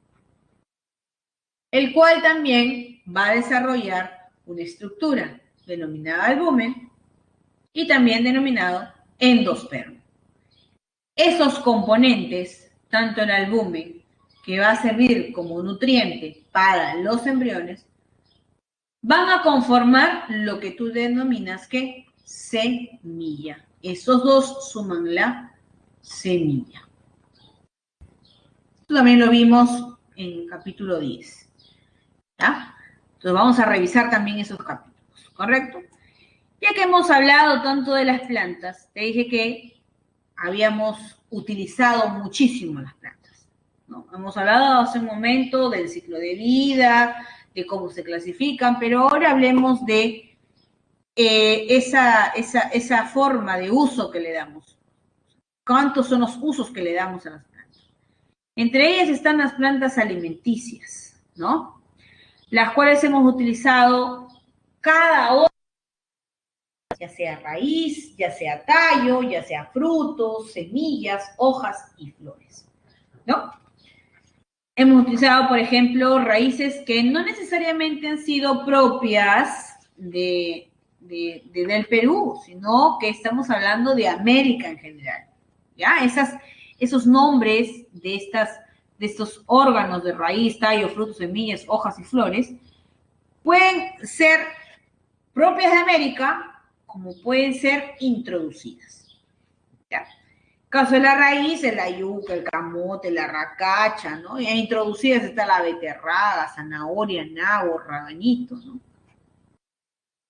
S1: el cual también va a desarrollar una estructura denominada albumen y también denominado endospermo. Esos componentes, tanto el albumen, que va a servir como nutriente para los embriones, van a conformar lo que tú denominas que semilla. Esos dos suman la semilla. Esto también lo vimos en capítulo 10. ¿Ya? Entonces vamos a revisar también esos capítulos, ¿correcto? Ya que hemos hablado tanto de las plantas, te dije que habíamos utilizado muchísimo las plantas, ¿no? Hemos hablado hace un momento del ciclo de vida, de cómo se clasifican, pero ahora hablemos de esa forma de uso que le damos. ¿Cuántos son los usos que le damos a las plantas? Entre ellas están las plantas alimenticias, ¿no? Las cuales hemos utilizado cada hora, ya sea raíz, ya sea tallo, ya sea frutos, semillas, hojas y flores, ¿no? Hemos utilizado, por ejemplo, raíces que no necesariamente han sido propias del Perú, sino que estamos hablando de América en general, ¿ya? Esos nombres de estos órganos de raíz, tallo, frutos, semillas, hojas y flores pueden ser propias de América, como pueden ser introducidas. ¿Ya? Caso de la raíz, la yuca, el camote, la racacha, ¿no? Y introducidas está la beterraga, zanahoria, nabo, rabanito, ¿no?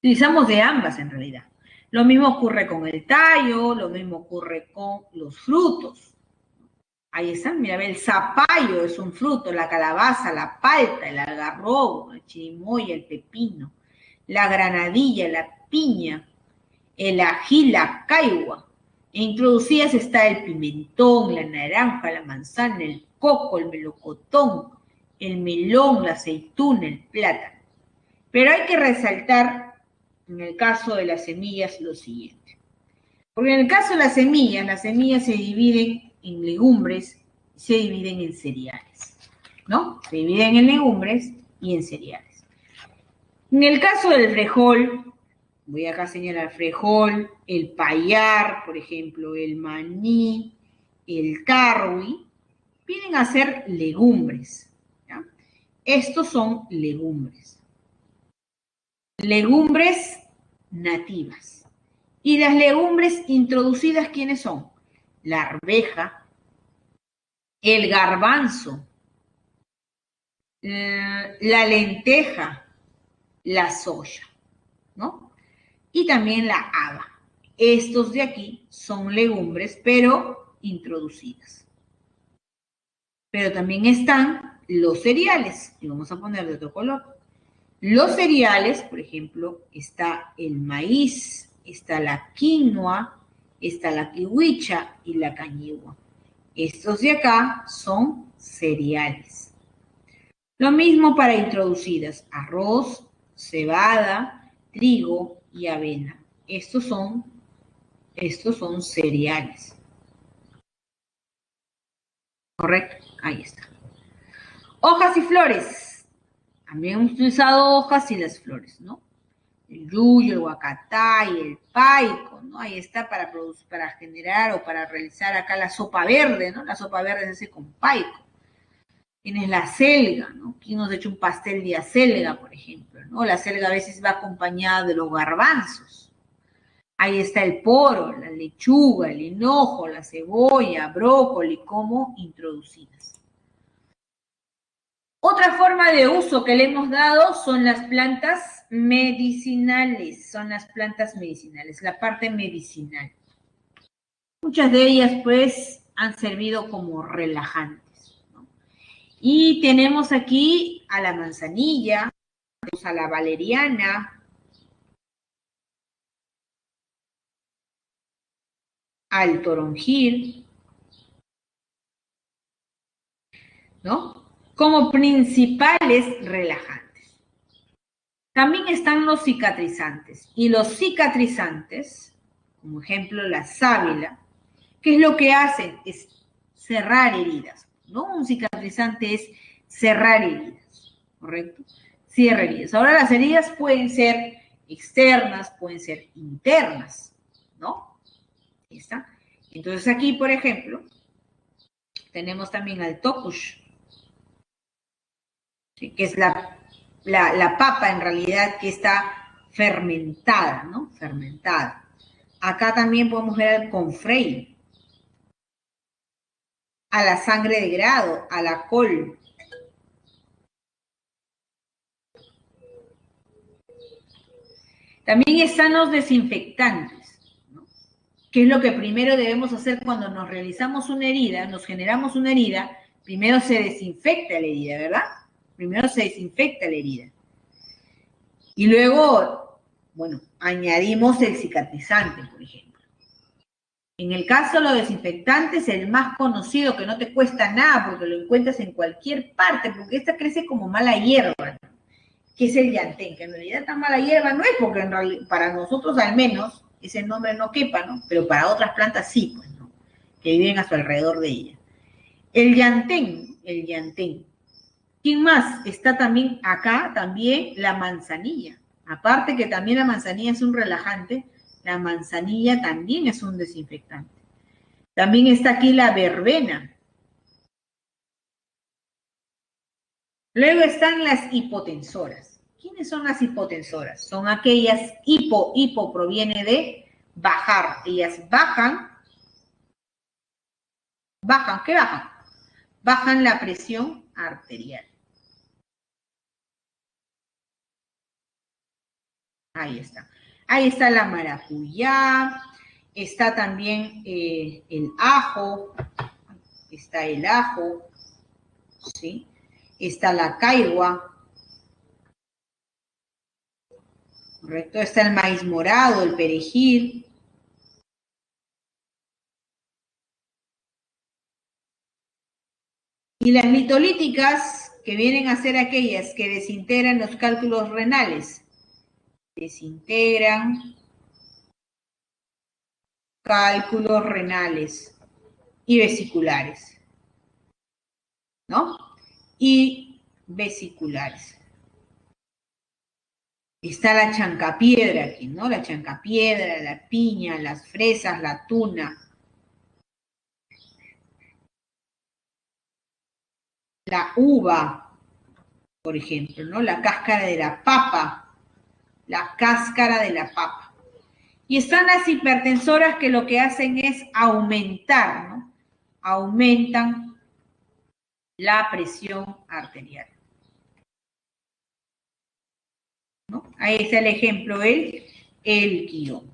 S1: Utilizamos de ambas en realidad. Lo mismo ocurre con el tallo, lo mismo ocurre con los frutos. Ahí están, mira, el zapallo es un fruto, la calabaza, la palta, el algarrobo, el chirimoya, el pepino, la granadilla, la piña, el ají, la caigua. E introducidas está el pimentón, la naranja, la manzana, el coco, el melocotón, el melón, la aceituna, el plátano. Pero hay que resaltar, en el caso de las semillas, lo siguiente. Porque en el caso de las semillas se dividen en legumbres y se dividen en cereales, ¿no? Se dividen en legumbres y en cereales. En el caso del frijol, voy acá a señalar frijol, el payar, por ejemplo, el maní, el carwi, vienen a ser legumbres, ¿ya? Estos son legumbres. Legumbres nativas. Y las legumbres introducidas, ¿quiénes son? La arveja, el garbanzo, la lenteja, la soya, ¿no? Y también la haba. Estos de aquí son legumbres, pero introducidas. Pero también están los cereales, y vamos a poner de otro color. Los cereales, por ejemplo, está el maíz, está la quinoa, está la kiwicha y la cañigua. Estos de acá son cereales. Lo mismo para introducidas, arroz, cebada, trigo y avena. Estos son cereales. ¿Correcto? Ahí está. Hojas y flores. También hemos utilizado hojas y las flores, ¿no? El yuyo, el huacatay, el paico, ¿no? Ahí está para generar o para realizar acá la sopa verde, ¿no? La sopa verde se hace con paico. Tienes la selga, ¿no? Aquí nos ha hecho un pastel de acelga, por ejemplo, ¿no? La selga a veces va acompañada de los garbanzos. Ahí está el poro, la lechuga, el hinojo, la cebolla, brócoli, como introducidas. Otra forma de uso que le hemos dado son las plantas medicinales, la parte medicinal. Muchas de ellas, pues, han servido como relajantes, ¿no? Y tenemos aquí a la manzanilla, tenemos a la valeriana, al toronjil, ¿no? Como principales relajantes. También están los cicatrizantes. Y los cicatrizantes, como ejemplo la sábila, ¿qué es lo que hacen? Es cerrar heridas, ¿no? Un cicatrizante es cerrar heridas, ¿correcto? Cierra heridas. Ahora las heridas pueden ser externas, pueden ser internas, ¿no? Ahí está. Entonces aquí, por ejemplo, tenemos también al tokush, ¿sí? Que es la papa en realidad que está fermentada, ¿no? Fermentada. Acá también podemos ver al confrey, a la sangre de grado, a la col. También están los desinfectantes, ¿no? ¿Qué es lo que primero debemos hacer cuando nos realizamos una herida, nos generamos una herida? Primero se desinfecta la herida, ¿verdad? Primero se desinfecta la herida. Y luego, bueno, añadimos el cicatrizante, por ejemplo. En el caso de los desinfectantes, el más conocido, que no te cuesta nada porque lo encuentras en cualquier parte, porque esta crece como mala hierba, que es el llantén, que en realidad tan mala hierba no es, porque en realidad, para nosotros al menos ese nombre no quepa, ¿no? Pero para otras plantas sí, pues, ¿no? Que viven a su alrededor de ella. El llantén, el llantén. ¿Quién más? Está también acá, también la manzanilla. Aparte que también la manzanilla es un relajante, la manzanilla también es un desinfectante. También está aquí la verbena. Luego están las hipotensoras. ¿Quiénes son las hipotensoras? Son aquellas, hipo proviene de bajar. Ellas bajan, ¿qué bajan? Bajan la presión arterial. Ahí está. Ahí está la maracuyá, está también el ajo, ¿sí? Está la caigua, ¿correcto? Está el maíz morado, el perejil. Y las litolíticas, que vienen a ser aquellas que desintegran los cálculos renales. Desintegran cálculos renales y vesiculares, ¿no? Y vesiculares. Está la chancapiedra aquí, ¿no? La chancapiedra, la piña, las fresas, la tuna. La uva, por ejemplo, ¿no? La cáscara de la papa. La cáscara de la papa. Y están las hipertensoras que lo que hacen es aumentar, ¿no? Aumentan la presión arterial, ¿no? Ahí está el ejemplo, el guión,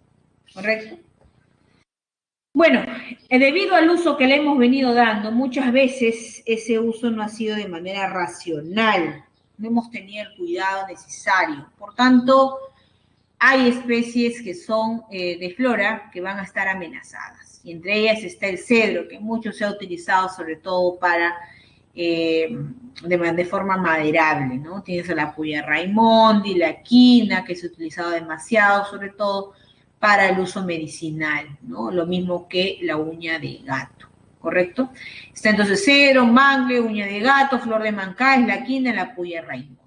S1: ¿correcto? Bueno, debido al uso que le hemos venido dando, muchas veces ese uso no ha sido de manera racional, no hemos tenido el cuidado necesario. Por tanto, hay especies que son de flora que van a estar amenazadas. Y entre ellas está el cedro, que mucho se ha utilizado sobre todo para de forma maderable, ¿no? Tienes a la puya raimondi, la quina, que se ha utilizado demasiado, sobre todo para el uso medicinal, ¿no? Lo mismo que la uña de gato, ¿correcto? Está entonces cedro, mangle, uña de gato, flor de mancáis, la quina, la puya raimondi,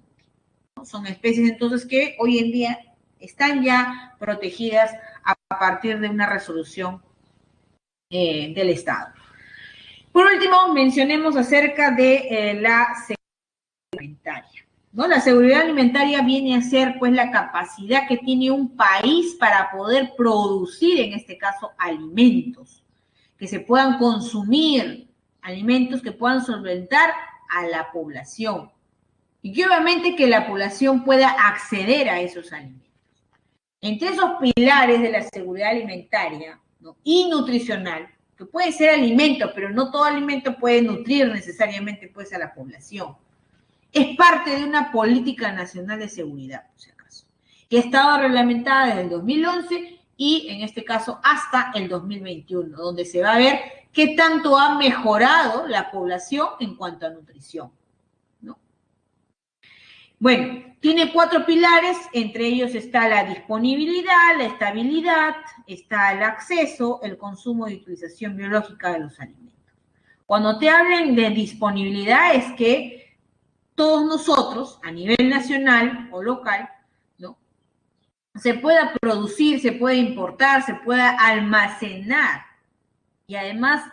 S1: ¿no? Son especies entonces que hoy en día están ya protegidas a partir de una resolución del Estado. Por último, mencionemos acerca de la seguridad alimentaria, ¿no? La seguridad alimentaria viene a ser, pues, la capacidad que tiene un país para poder producir, en este caso, alimentos, que se puedan consumir, alimentos que puedan solventar a la población, y que obviamente que la población pueda acceder a esos alimentos. Entre esos pilares de la seguridad alimentaria, ¿no? Y nutricional, que puede ser alimento, pero no todo alimento puede nutrir necesariamente, pues, a la población. Es parte de una política nacional de seguridad, por si acaso, que ha estado reglamentada desde el 2011 y, en este caso, hasta el 2021, donde se va a ver qué tanto ha mejorado la población en cuanto a nutrición, ¿no? Bueno, tiene 4 pilares, entre ellos está la disponibilidad, la estabilidad, está el acceso, el consumo y utilización biológica de los alimentos. Cuando te hablen de disponibilidad es que todos nosotros, a nivel nacional o local, ¿no?, se pueda producir, se pueda importar, se pueda almacenar y además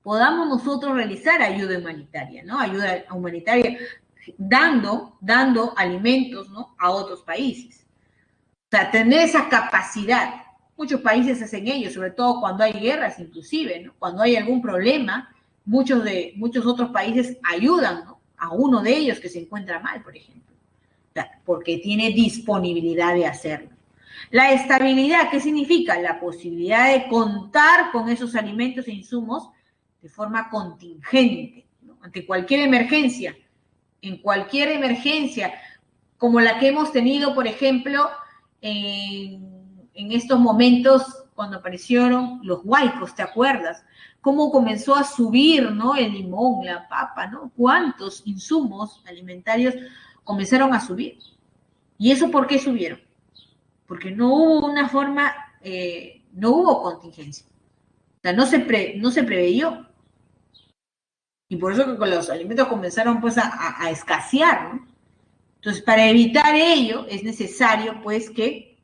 S1: podamos nosotros realizar ayuda humanitaria, ¿no? Ayuda humanitaria dando alimentos, ¿no?, a otros países. O sea, tener esa capacidad. Muchos países hacen ello, sobre todo cuando hay guerras inclusive, ¿no? Cuando hay algún problema, muchos otros países ayudan, ¿no?, a uno de ellos que se encuentra mal, por ejemplo. O sea, porque tiene disponibilidad de hacerlo. La estabilidad, ¿qué significa? La posibilidad de contar con esos alimentos e insumos de forma contingente, ¿no?, ante cualquier emergencia. En cualquier emergencia, como la que hemos tenido, por ejemplo, en estos momentos cuando aparecieron los huaicos, ¿te acuerdas? Cómo comenzó a subir, ¿no?, el limón, la papa, ¿no? Cuántos insumos alimentarios comenzaron a subir. ¿Y eso por qué subieron? Porque no hubo una forma, no hubo contingencia. O sea, no se preveyó. Y por eso que con los alimentos comenzaron pues a escasear, ¿no? Entonces, para evitar ello, es necesario, pues, que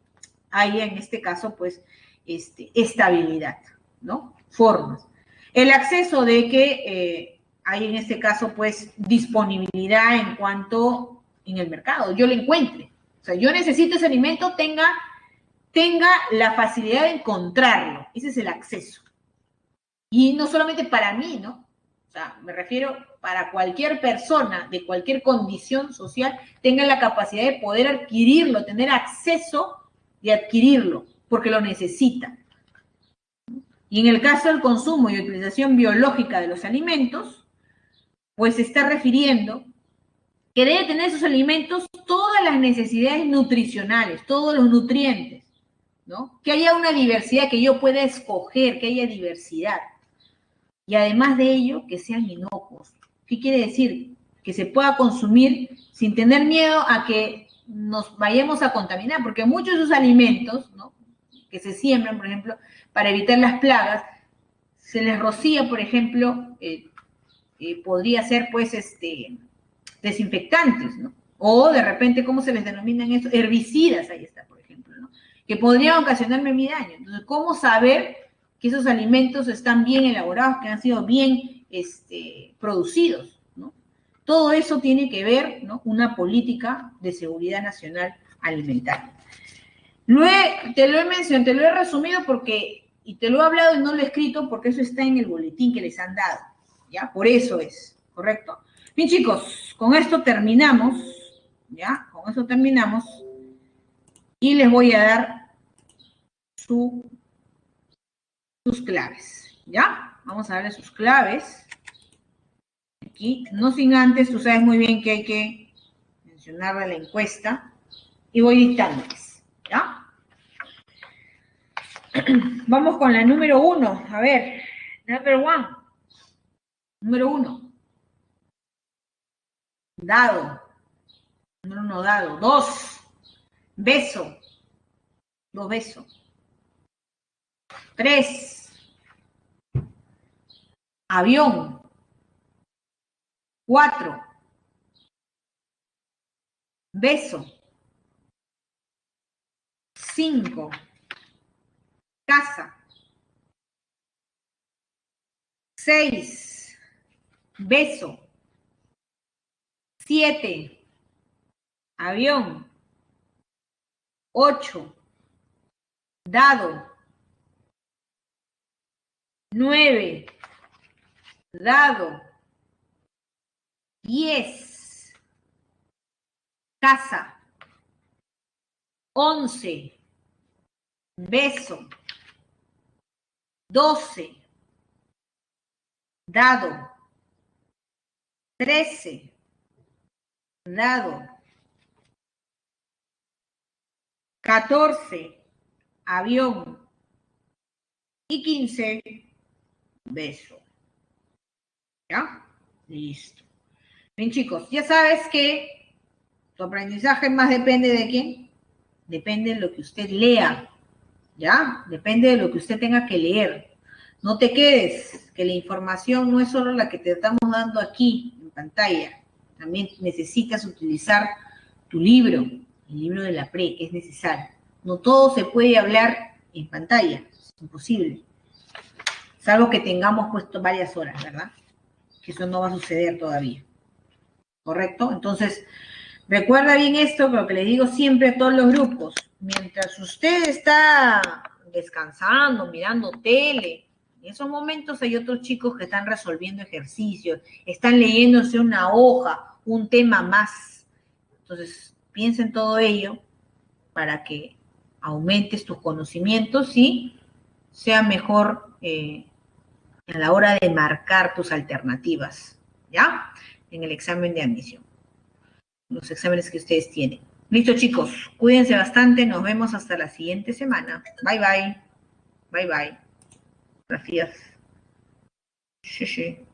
S1: haya, en este caso, pues, estabilidad, ¿no? Formas. El acceso de que hay, en este caso, pues, disponibilidad en cuanto en el mercado, yo lo encuentre. O sea, yo necesito ese alimento, tenga la facilidad de encontrarlo. Ese es el acceso. Y no solamente para mí, ¿no? O sea, me refiero para cualquier persona de cualquier condición social tenga la capacidad de poder adquirirlo, tener acceso de adquirirlo, porque lo necesita. Y en el caso del consumo y utilización biológica de los alimentos, pues se está refiriendo que debe tener esos alimentos todas las necesidades nutricionales, todos los nutrientes, ¿no? Que haya una diversidad, que yo pueda escoger, que haya diversidad. Y además de ello, que sean inocuos. ¿Qué quiere decir? Que se pueda consumir sin tener miedo a que nos vayamos a contaminar, porque muchos de esos alimentos, ¿no?, que se siembran, por ejemplo, para evitar las plagas, se les rocía, por ejemplo, podría ser, pues, desinfectantes, ¿no? O de repente, ¿cómo se les denominan eso? Herbicidas, ahí está, por ejemplo, ¿no?, que podrían ocasionarme mi daño. Entonces, ¿cómo saber que esos alimentos están bien elaborados, que han sido bien producidos, ¿no? Todo eso tiene que ver, ¿no?, una política de seguridad nacional alimentaria. Te lo he mencionado, te lo he resumido porque, y te lo he hablado y no lo he escrito porque eso está en el boletín que les han dado, ¿ya? Por eso es, ¿correcto? Bien, chicos, con esto terminamos, ¿ya? Con eso terminamos y les voy a dar sus claves, ¿ya? Vamos a darle sus claves. Aquí, no sin antes, tú sabes muy bien que hay que mencionarle la encuesta y voy dictándoles, ¿ya? Vamos con la número 1, a ver, number 1. Número 1. Dado. Número 1, dado. 2. Beso. 2, beso. 3. Avión. 4. Beso. 5. Casa. 6. Beso. 7. Avión. 8. Dado. 9. Dado. 10. Casa. 11. Beso. 12. Dado. 13. Dado. 14. Avión. Y 15. Beso. ¿Ya? Listo. Bien, chicos, ya sabes que Tu aprendizaje más depende de quién. Depende de lo que usted lea, ¿ya? Depende de lo que usted tenga que leer. No te quedes, que la información no es solo la que te estamos dando aquí en pantalla. También necesitas utilizar tu libro, el libro de la pre, que es necesario. No todo se puede hablar en pantalla, es imposible. Salvo que tengamos puesto varias horas, ¿verdad? Que eso no va a suceder todavía. ¿Correcto? Entonces, recuerda bien esto, lo que les digo siempre a todos los grupos. Mientras usted está descansando, mirando tele, en esos momentos hay otros chicos que están resolviendo ejercicios, están leyéndose una hoja, un tema más. Entonces, piensa en todo ello para que aumentes tus conocimientos y sea mejor a la hora de marcar tus alternativas, ¿ya? En el examen de admisión, los exámenes que ustedes tienen. Listo, chicos, cuídense bastante, nos vemos hasta la siguiente semana. Bye, bye. Bye, bye. Gracias. Sí, sí.